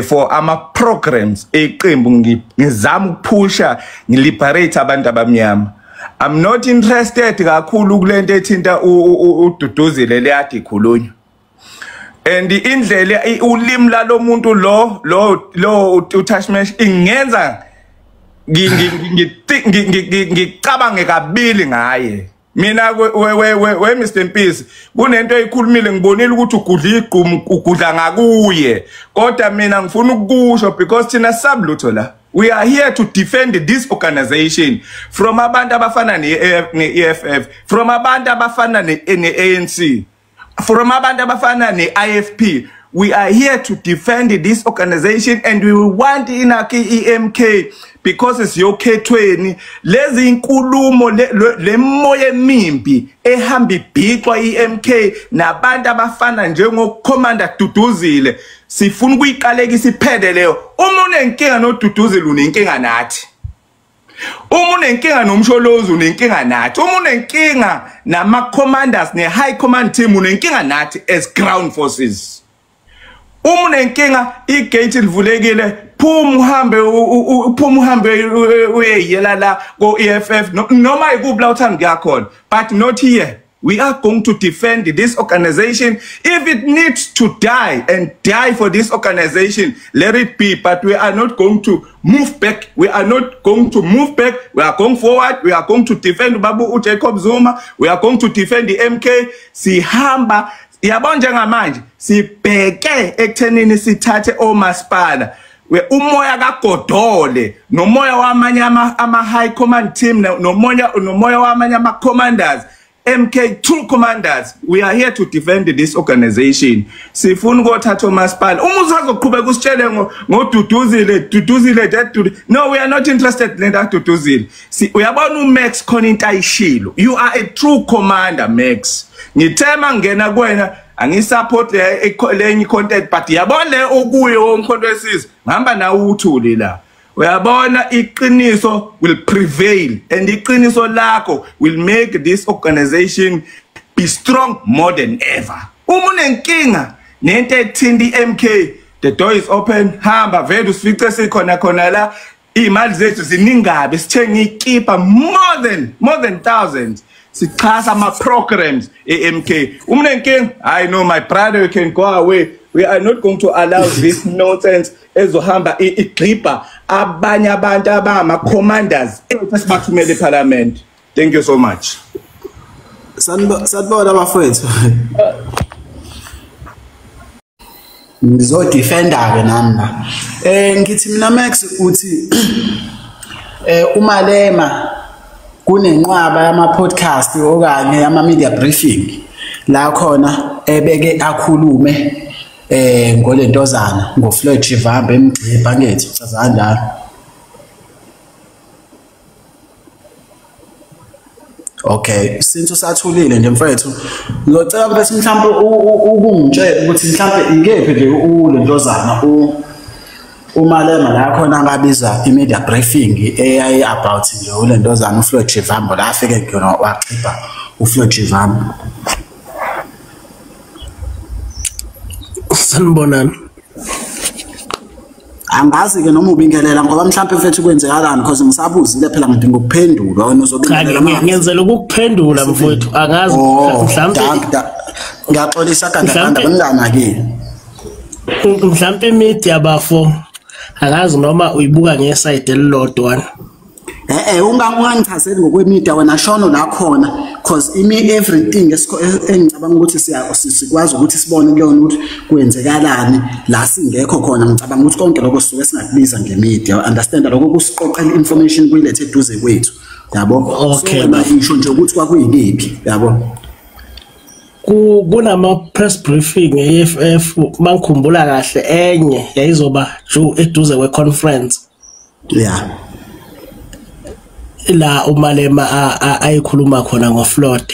for ama programs eqembu ngizama ukuphusha ngiliberate abantu abamnyama. I'm not interested kakhulu kulento ethinta ududuzile leyadi ikhulunywa. And indlela ulimi lalo muntu lo uTashmesh ingenza ngicabange kabili ngaye. Mina we Mr Mpisi kunento eyikhulumile ngibonile ukuthi ugudla igqumu ugudla ngakuye kodwa mina ngifuna ukukusho because thina sablutho la we are here to defend this organization from abantu abafana ne-EFF, from abantu abafana ne-ANC, from abantu abafana ne-IFP. We are here to defend this organization and we want inaki EMK because it's your K20. Lezi inkulumo le moya emimbi ehamba ibhixwa EMK nabantu abafana njengo Commander Duduzile sifuna ukuyiqalekisa iphede leyo. Uma unenkinga noDuduzile unenkinga nathi. Uma unenkinga nomsholozi unenkinga nathi. Uma unenkinga nama commanders ne high command team unenkinga nathi as ground forces. Uma unenkinga igate livulekile phuma uhambe uyeyela la go EFF noma ikubla uthanda yakhona but not here. We are going to defend this organization. If it needs to die and die for this organization, let it be. But we are not going to move back. We are not going to move back. We are going forward. We are going to defend Babu Jacob Zuma. We are going to defend the MK. Sihamba. Yabona njengamanje sibheke ekuthenini sithathe omasipala we umoya kaGodole nomoya wamanye ama high command team nomoya wamanye ama commanders MK true commanders. We are here to defend this organization. Sifuna ukuthatha omasipala uzazoqhubeka usitshele ngoduduzile that no, we are not interested in that Duduzile. Uyabona uMax khona into ayishilo. You are a true commander Max. Ngithema ngena kuwena angisupport lenye content but yabona le okuye womkhonto wesizwe ngihamba nawe uthuli la. Uyabona iqiniso will prevail and iqiniso lakho will make this organization be strong more than ever. Uma unenkinga nento ethinta iMK, the door is open. Hamba vele usifice sikhona la imali zethu ziningabe sithenga ikipa more than thousands. Sichasa ama programs eMK. Uma unenkinga, I know my brother, you can go away. We are not going to allow this nonsense ezohamba igqiba abanye abantu abama commanders esibathumele eParliament. Thank you so much. Sanibona bafowethu. Ngizodefenda ke nami. Ngithi mina Max uthi uMalema kunenqwaba yama podcast okanye ama media briefing la khona ebeke akhulume ngolentozana ngoFloyd Shivambe emgciba ngethu sazanjalo. Okay, since usathulile nje mfethu, ngicela bese mhlawumbe ukungitshela ukuthi mhlawumbe ikephi nje ulentozana umalema la khona ngabiza imedia briefing eyayi about nje ulentozana uFloyd Chivambo la afike khona waxipha uFloyd Chivambo. Sanibonani. Angazi ke noma ubingelela ngoba mhlawumbe mfethu kwenzekalani because ngisabuzile phela ngidinga ukuphendula wena uzobingelela manje. Ngiyenzela ukukuphendula mfethu angazi mhlawumbe ngiyaxolisa kanda benganakile. Mhlawumbe media bafo angazi noma uyibuka ngeside elilodwa. Ungangichazeli ngokwemedia wena shono la khona because everything engicabanga ukuthi sikwazi ukuthi sibone kuyona ukuthi kwenzekalani la singekho khona ngicabanga ukuthi konke lokho sisuke singakubiza ngemedia understand lokho kusiqoqela information kuyilethe eduze kwethu yabo. Okay ngisho nje ukuthi kwakuyikephi yabo. Kunama press briefing eFF mangikhumbula kahle enye yayizoba eduze kwe conference la umalema ayikhuluma khona ngoFloyd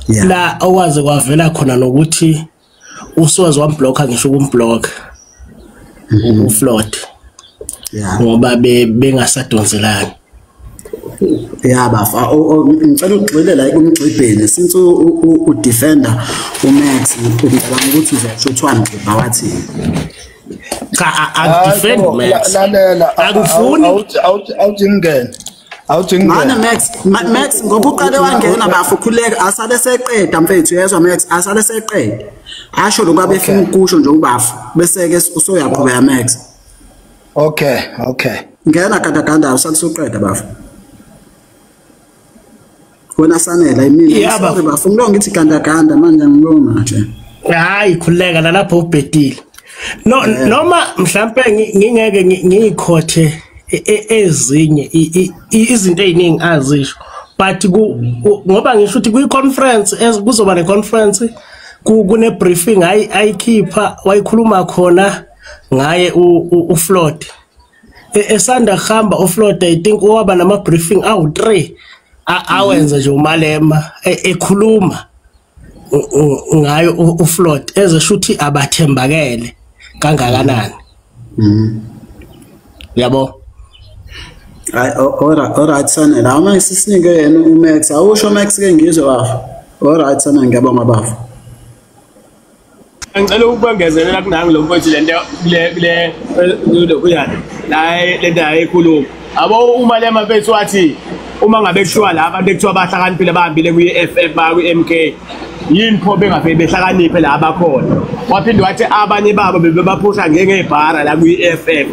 la owaze kwavela khona nokuthi usoze wamblocka ngisho ukumblock uFloyd ngoba bengasadonselani. Bafa ngicela ugxile la kumgcibheni since udefender uMax ngicabanga ukuthi uzashothwana bawathi defend Max. Akufuni awuthi ngene. Mana Max ngoba uqale wangena bafu khuleka asale seqeda mfethu yezwa Max asale seqeda. Asho lokwabe efuna ukusho nje ubafu bese ke usoyaqhubeka Max. Okay. Ngena kanda usalisoqeda bafu. Wena sanela imini sorry bafu ngilonga ngithi kanda manje ngibona nje. Hayi khuleka lapho ubhedile. Noma mhlambe ngingeke ngiyikhothe ezinye izinto eziningi azisho but ngoba ngisho ukuthi kwi conference kuzoba ne conference kune briefing ayikhipha wayikhuluma khona ngaye uFloyd esanda khamba uFloyd I think waba nama briefing awu3 awenza nje umalema ekhuluma ngayo uFloyd ezeshuthi abathembakele kangakanani. Yabo. Alright sana la uma sisinike yena uMax awusho Max ke ngizwe bafu. Alright sana ngiyabonga bafu. Ngicela ukubongezelela kunami lo mfowethu lento le uyani la lento ayikhuluma abo umalema bethu wathi uma ngabe kushiwa la abantu ekuthiwa bahlakaniphile bahambile kwi-FF ba kwi-MK yini pho bengafike behlakaniphe la abakhona waphinde wathi abanye babo bebebaphusha njengebhara la kwi-FF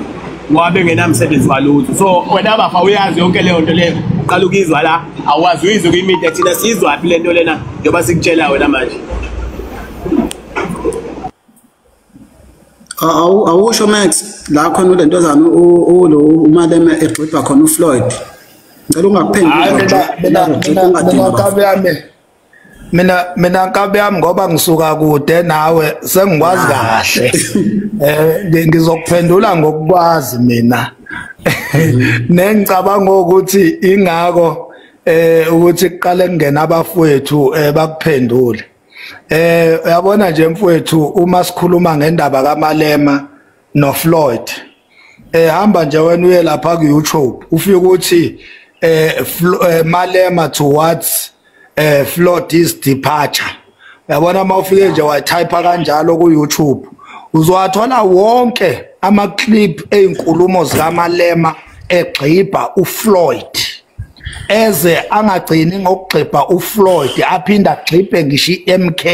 ngoba bengenamsebenzi walutho so wena bafa uyazi yonke leyo nto leyo uqala ukizwa la awazi uyizwe kwi-media thina sizwa phi lento lena njoba sikutshela wena manje. Awusho Max la khona ulentozana umalema egxibha khona uFloyd. Ngicela ungaphendula mina nkabe yami ngoba ngisuka kude nawe sengikwazi kahle ngizokuphendula ngokwazi mina nengicabanga ukuthi ingako ukuthi kuqale kungena abafowethu bakuphendule. Uyabona nje mfowethu uma sikhuluma ngendaba kaMalema noFloyd hamba nje wena uye lapha ku YouTube ufike ukuthi Malema towards Floyd's departure. Uyabona mawufike nje watype kanjalo ku YouTube uzowathola wonke ama clip einkulumo zikaMalema egxibha uFloyd eze angagcini ngokugxibha uFloyd aphinda agxibhe ngisho iMK.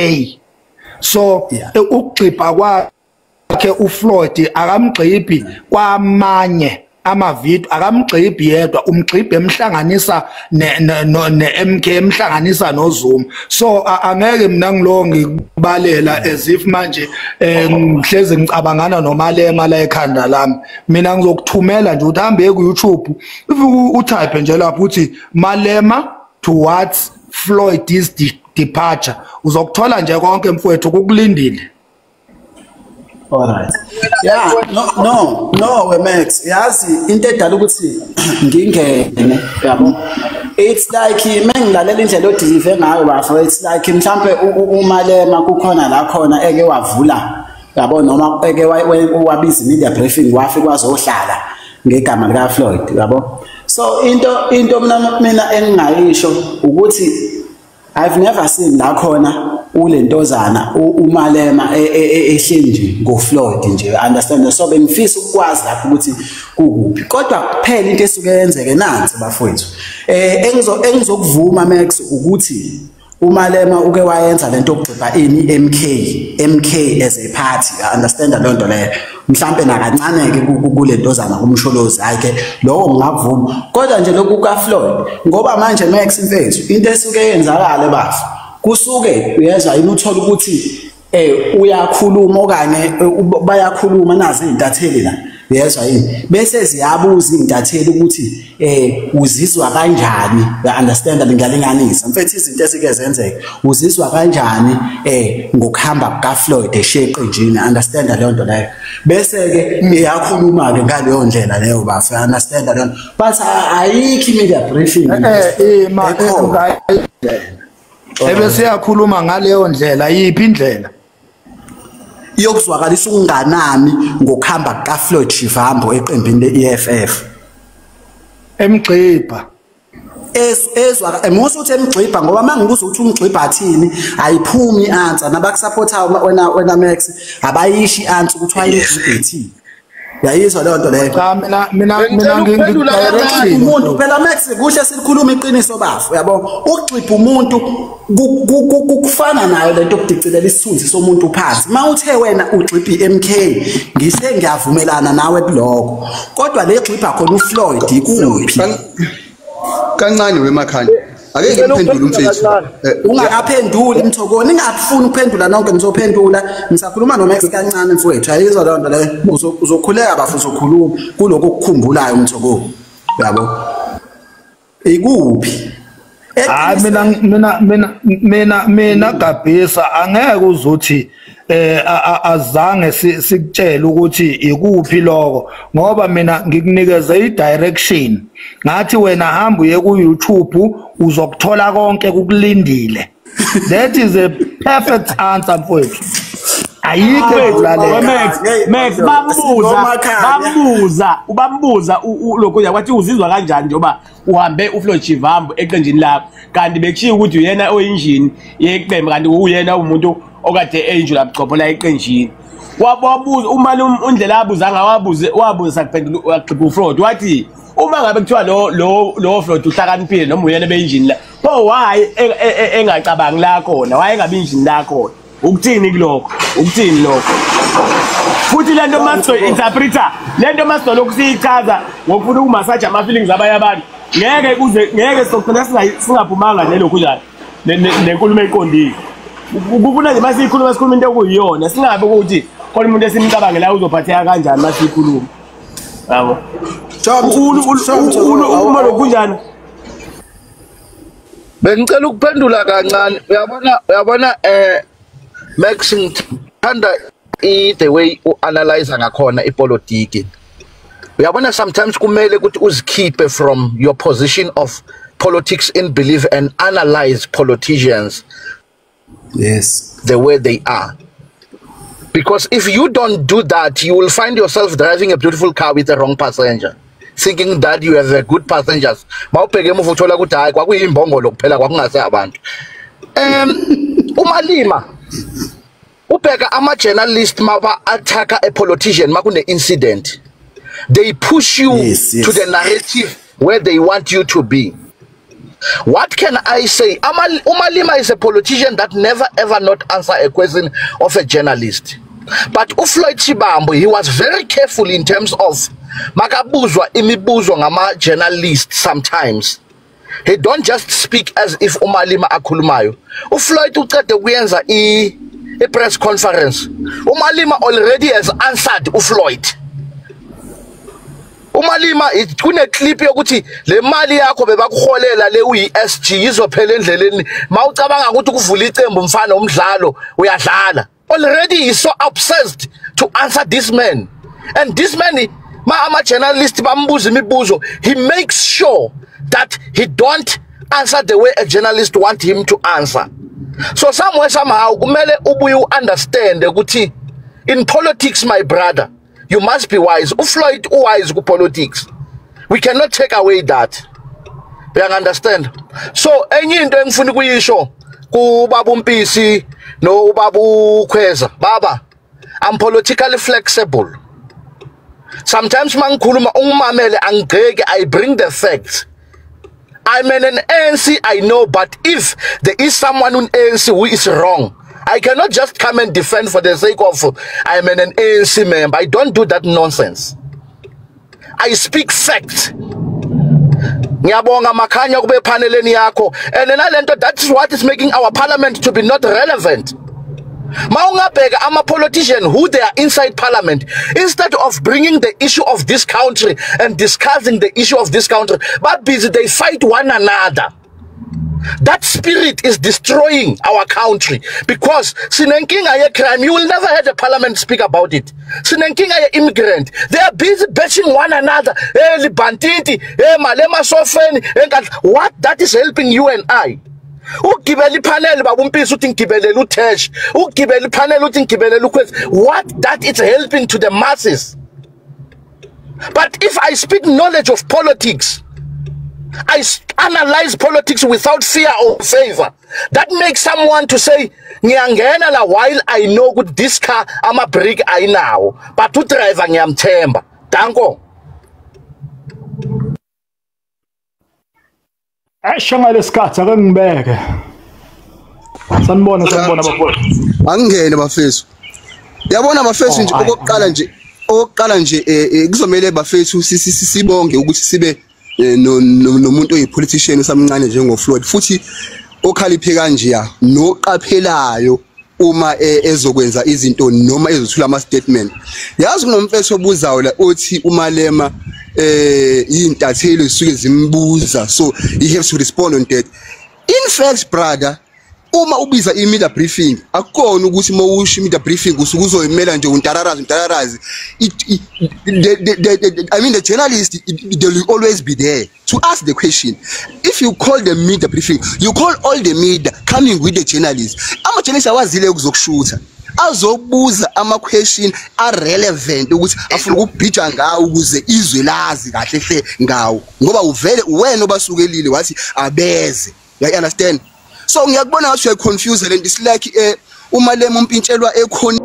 So ukugxibha kwakhe uFloyd akamgxibhi kwamanye amavidiyo akamgxibhi yedwa umgxibhe emhlanganisa neMK emhlanganisa noZuma. So angeke mina ngilo ngikubalela as if manje ngihlezi ngicabangana noMalema la ekhanda lami. Mina ngizokuthumela nje uhambe ku YouTube utype nje lapho uthi Malema towards Floyd's departure uzokuthola nje konke mfowethu kukulindile. Alright. Yeah, no, Max. Yazi into edala ukuthi ngingene, yabo. It's like mengilalela indlela odilive ngayo bafo. It's like mhlambe uMalema kukhona la khona eke wavula, yabo, noma eke wabiza media briefing wafi kwazohlala ngegama lika Floyd, yabo. So into mina engingayisho ukuthi I've never seen la khona ulentozana uMalema ehleli nje ngoFloyd nje, understand? So bengifisa ukwazi lapho ukuthi kukuphi, kodwa kuphela into esuke yenzeke nansi bafowethu. Engizokuvuma Max ukuthi uMalema uke wayenza lento okugcipha ini MK as a party, understand le nto leyo, mhlambe nakancane ke kulentozana kumsholozi yakhe lokho ngingavuma, kodwa nje lokhu kaFloyd ngoba manje Max mfethu into esuke yenzakala bafu kusuke uyezwa yini uthola ukuthi uyakhuluma okanye bayakhuluma nazi izintatheli la, uyezwa yini, bese ziyabuza izintatheli ukuthi uzizwa kanjani, understand, lingalinganisa mfethu izinto esike zenzeke, uzizwa kanjani ngokuhamba kukaFloyd esheqe njini, understand le nto leyo, bese ke iyakhuluma ke ngaleyo ndlela leyo bafu, understand le nto, but ayikho media briefing ebese yakhuluma ngaleyo ndlela, yiphi indlela yokuzwakalisa ukunganami ngokuhamba kukaFloyd Shivambu eqembini le-EFF emgxibha ezwa emosuthi emgxibha, ngoba mangibuza ukuthi umgxibha athini ayiphumi i-answer, nabakusupportayo wena Max abayishi i-answer ukuthi wayimgxibha ethini, yayizwa leyo nto leyo. Cha mina ngingikudirection umuntu phela Max kuhle silikhuluma iqiniso bafu, yabo, ukugxibha umuntu kufana nayo lento okudicilela isithunzi somuntu phansi. Mawuthe wena ugxibha iMK ngise ngiyavumelana nawe kuloko, kodwa le gxibha khona uFloyd ikuphi kancane wemakhanda ake ngiphendule umfethu ungakaphenduli Mthokoni, ngingafuni ukuphendula nonke ngizophendula, ngisakhuluma noMax kancane mfowethu, ayizwa leyo nto leyo, uzokhuleka bafu uzokhuluma kuloko okukhumbulayo Mthokoni, yabo, ikuphi mina Gabisa angeke uzothi azange sikutshela ukuthi ikuphi lokho, ngoba mina ngikunikeze i-direction ngathi wena hamba uye ku YouTube uzokuthola konke kukulindile. That is a perfect answer mfowethu. Ayikho Max bambuza lokho yakwathi uzizwa kanjani njoba uhambe uFloyd Shivambu eqenjini lakho, kanti bekushiya ukuthi uyena oyinjini yeqembu, kanti uyena umuntu okade enjula buchophola eqenjini. Wabuza umali undlela abuza ngawabuze wabuza kuphendula waqhipha uFloyd wathi uma ngabe kuthiwa lo Floyd uhlakaniphile noma uyena beyinjini la, pho why engacabangi la khona, why engabe injini la khona, ukuthini kuloko, ukuthini lokho futhi lento master interpreter, lento master lokusichaza ngokufuna ukumasaja ama feelings abanye abantu, ngeke sokugcina singaphumanga nelokhu njalo nenkulumo eqondile. Kufuna nje masikhuluma into okuyiyona, singabe ukuthi khona umuntu esimcabange la uzophatheka kanjani masikhuluma, yabo. Uma lokunjani bengicela ukuphendula kancane, uyabona Max ngithanda the way uanalyze ngakhona ipolitiki. Uyabona sometimes kumele ukuthi uzikhiphe from your position of politics in belief and analyze politicians the way they are, because if you don't do that you will find yourself driving a beautiful car with the wrong passenger, thinking that you have a good passengers. Mawubheke emuva uthola ukuthi hayi kwakuyimbongolo kuphela kwakungase abantu. uMalima ubheka ama-journalist maba attacker a politician makune incident, they push you to the narrative where they want you to be. What can I say? Umalima is a politician that never ever not answer a question of a journalist. But uFloyd Shivambu, he was very careful in terms of makabuzwa imibuzo ngama journalists sometimes. He don't just speak as if uMalima akhulumayo. uFloyd uqede kuyenza a press conference. uMalima already has answered uFloyd. uMalima kune clip yokuthi le mali yakho bebakuholela le uyiSG izophela endleleni, mawucabanga ukuthi ukuvula icembu mfana umdlalo uyadlala. already is so obsessed to answer this man. And this man, ama journalist bambuza imibuzo, he makes sure that he don't answer the way a journalist want him to answer. So somewhere, somehow, kumele ubuye understand ukuthi in politics, my brother, you must be wise. Ufloyd wise ku politics. We cannot take away that. You understand? So enye into engifuna ukuyisho ku Babu Mpisi no Babu Khweza, Baba, I'm politically flexible. Sometimes mangikhuluma ungimamele angeke, I bring the facts. I'm an ANC, I know, but if there is someone in ANC who is wrong, I cannot just come and defend for the sake of I'm an ANC member. I don't do that nonsense. I speak facts. Ngiyabonga Makhanya kube paneleni yakho, and nalento, that's what is making our parliament to be not relevant. Maungabheka ama politician who they are inside parliament, instead of bringing the issue of this country and discussing the issue of this country, but busy they fight one another. That spirit is destroying our country, because sinenkinga ye crime, you will never hear the parliament speak about it. Sinenkinga ye immigrant, they are busy bashing one another. Hey, Libantiti, hey, Malema Sofeni, what that is helping you and I? Ugibeli panel Babu Mpisi uthi ngibelele uTesh, ugibeli panel uthi ngibelele uKhwezi. What that is helping to the masses? But if I speak knowledge of politics, I analyze politics without fear or favor, that makes someone to say ngiyangena la while I know good this car I'm a brick I now, but to drive ngiyamthemba. Danko. Ashangale isikhathi ake ngibeke. Sanibona bafowethu. Angene bafethu. Yabona bafethu nje okokuqala nje kuzomela bafethu sibonge ukuthi sibe nomuntu oyipolitician usamncane njengoFloyd, futhi okhaliphe kanje noqaphelayo uma ezokwenza izinto noma ezothula ama statement. Yazi kunomfethu obuzayo la othi uMalema intathelo zisuke zimbuza, so he has to respond on that. In fact, brother, uma ubiza i-media briefing akukona ukuthi mawusho i-media briefing usukuzoyimela nje untararazi. I mean the journalist, they will always be there to ask the question. If you call the media briefing, you call all the media coming with the journalists. Ama journalists awazile ukuzokushutha, azobuza ama question are relevant ukuthi afuna ukubhija ngawo ukuze izwe lazi kahle hle ngawo, ngoba uvele wena obasukelile wathi abeze. You understand? So ngiyakubona ngathi uyaconfuse lento, is like uMalema umpintshelwa ekhona.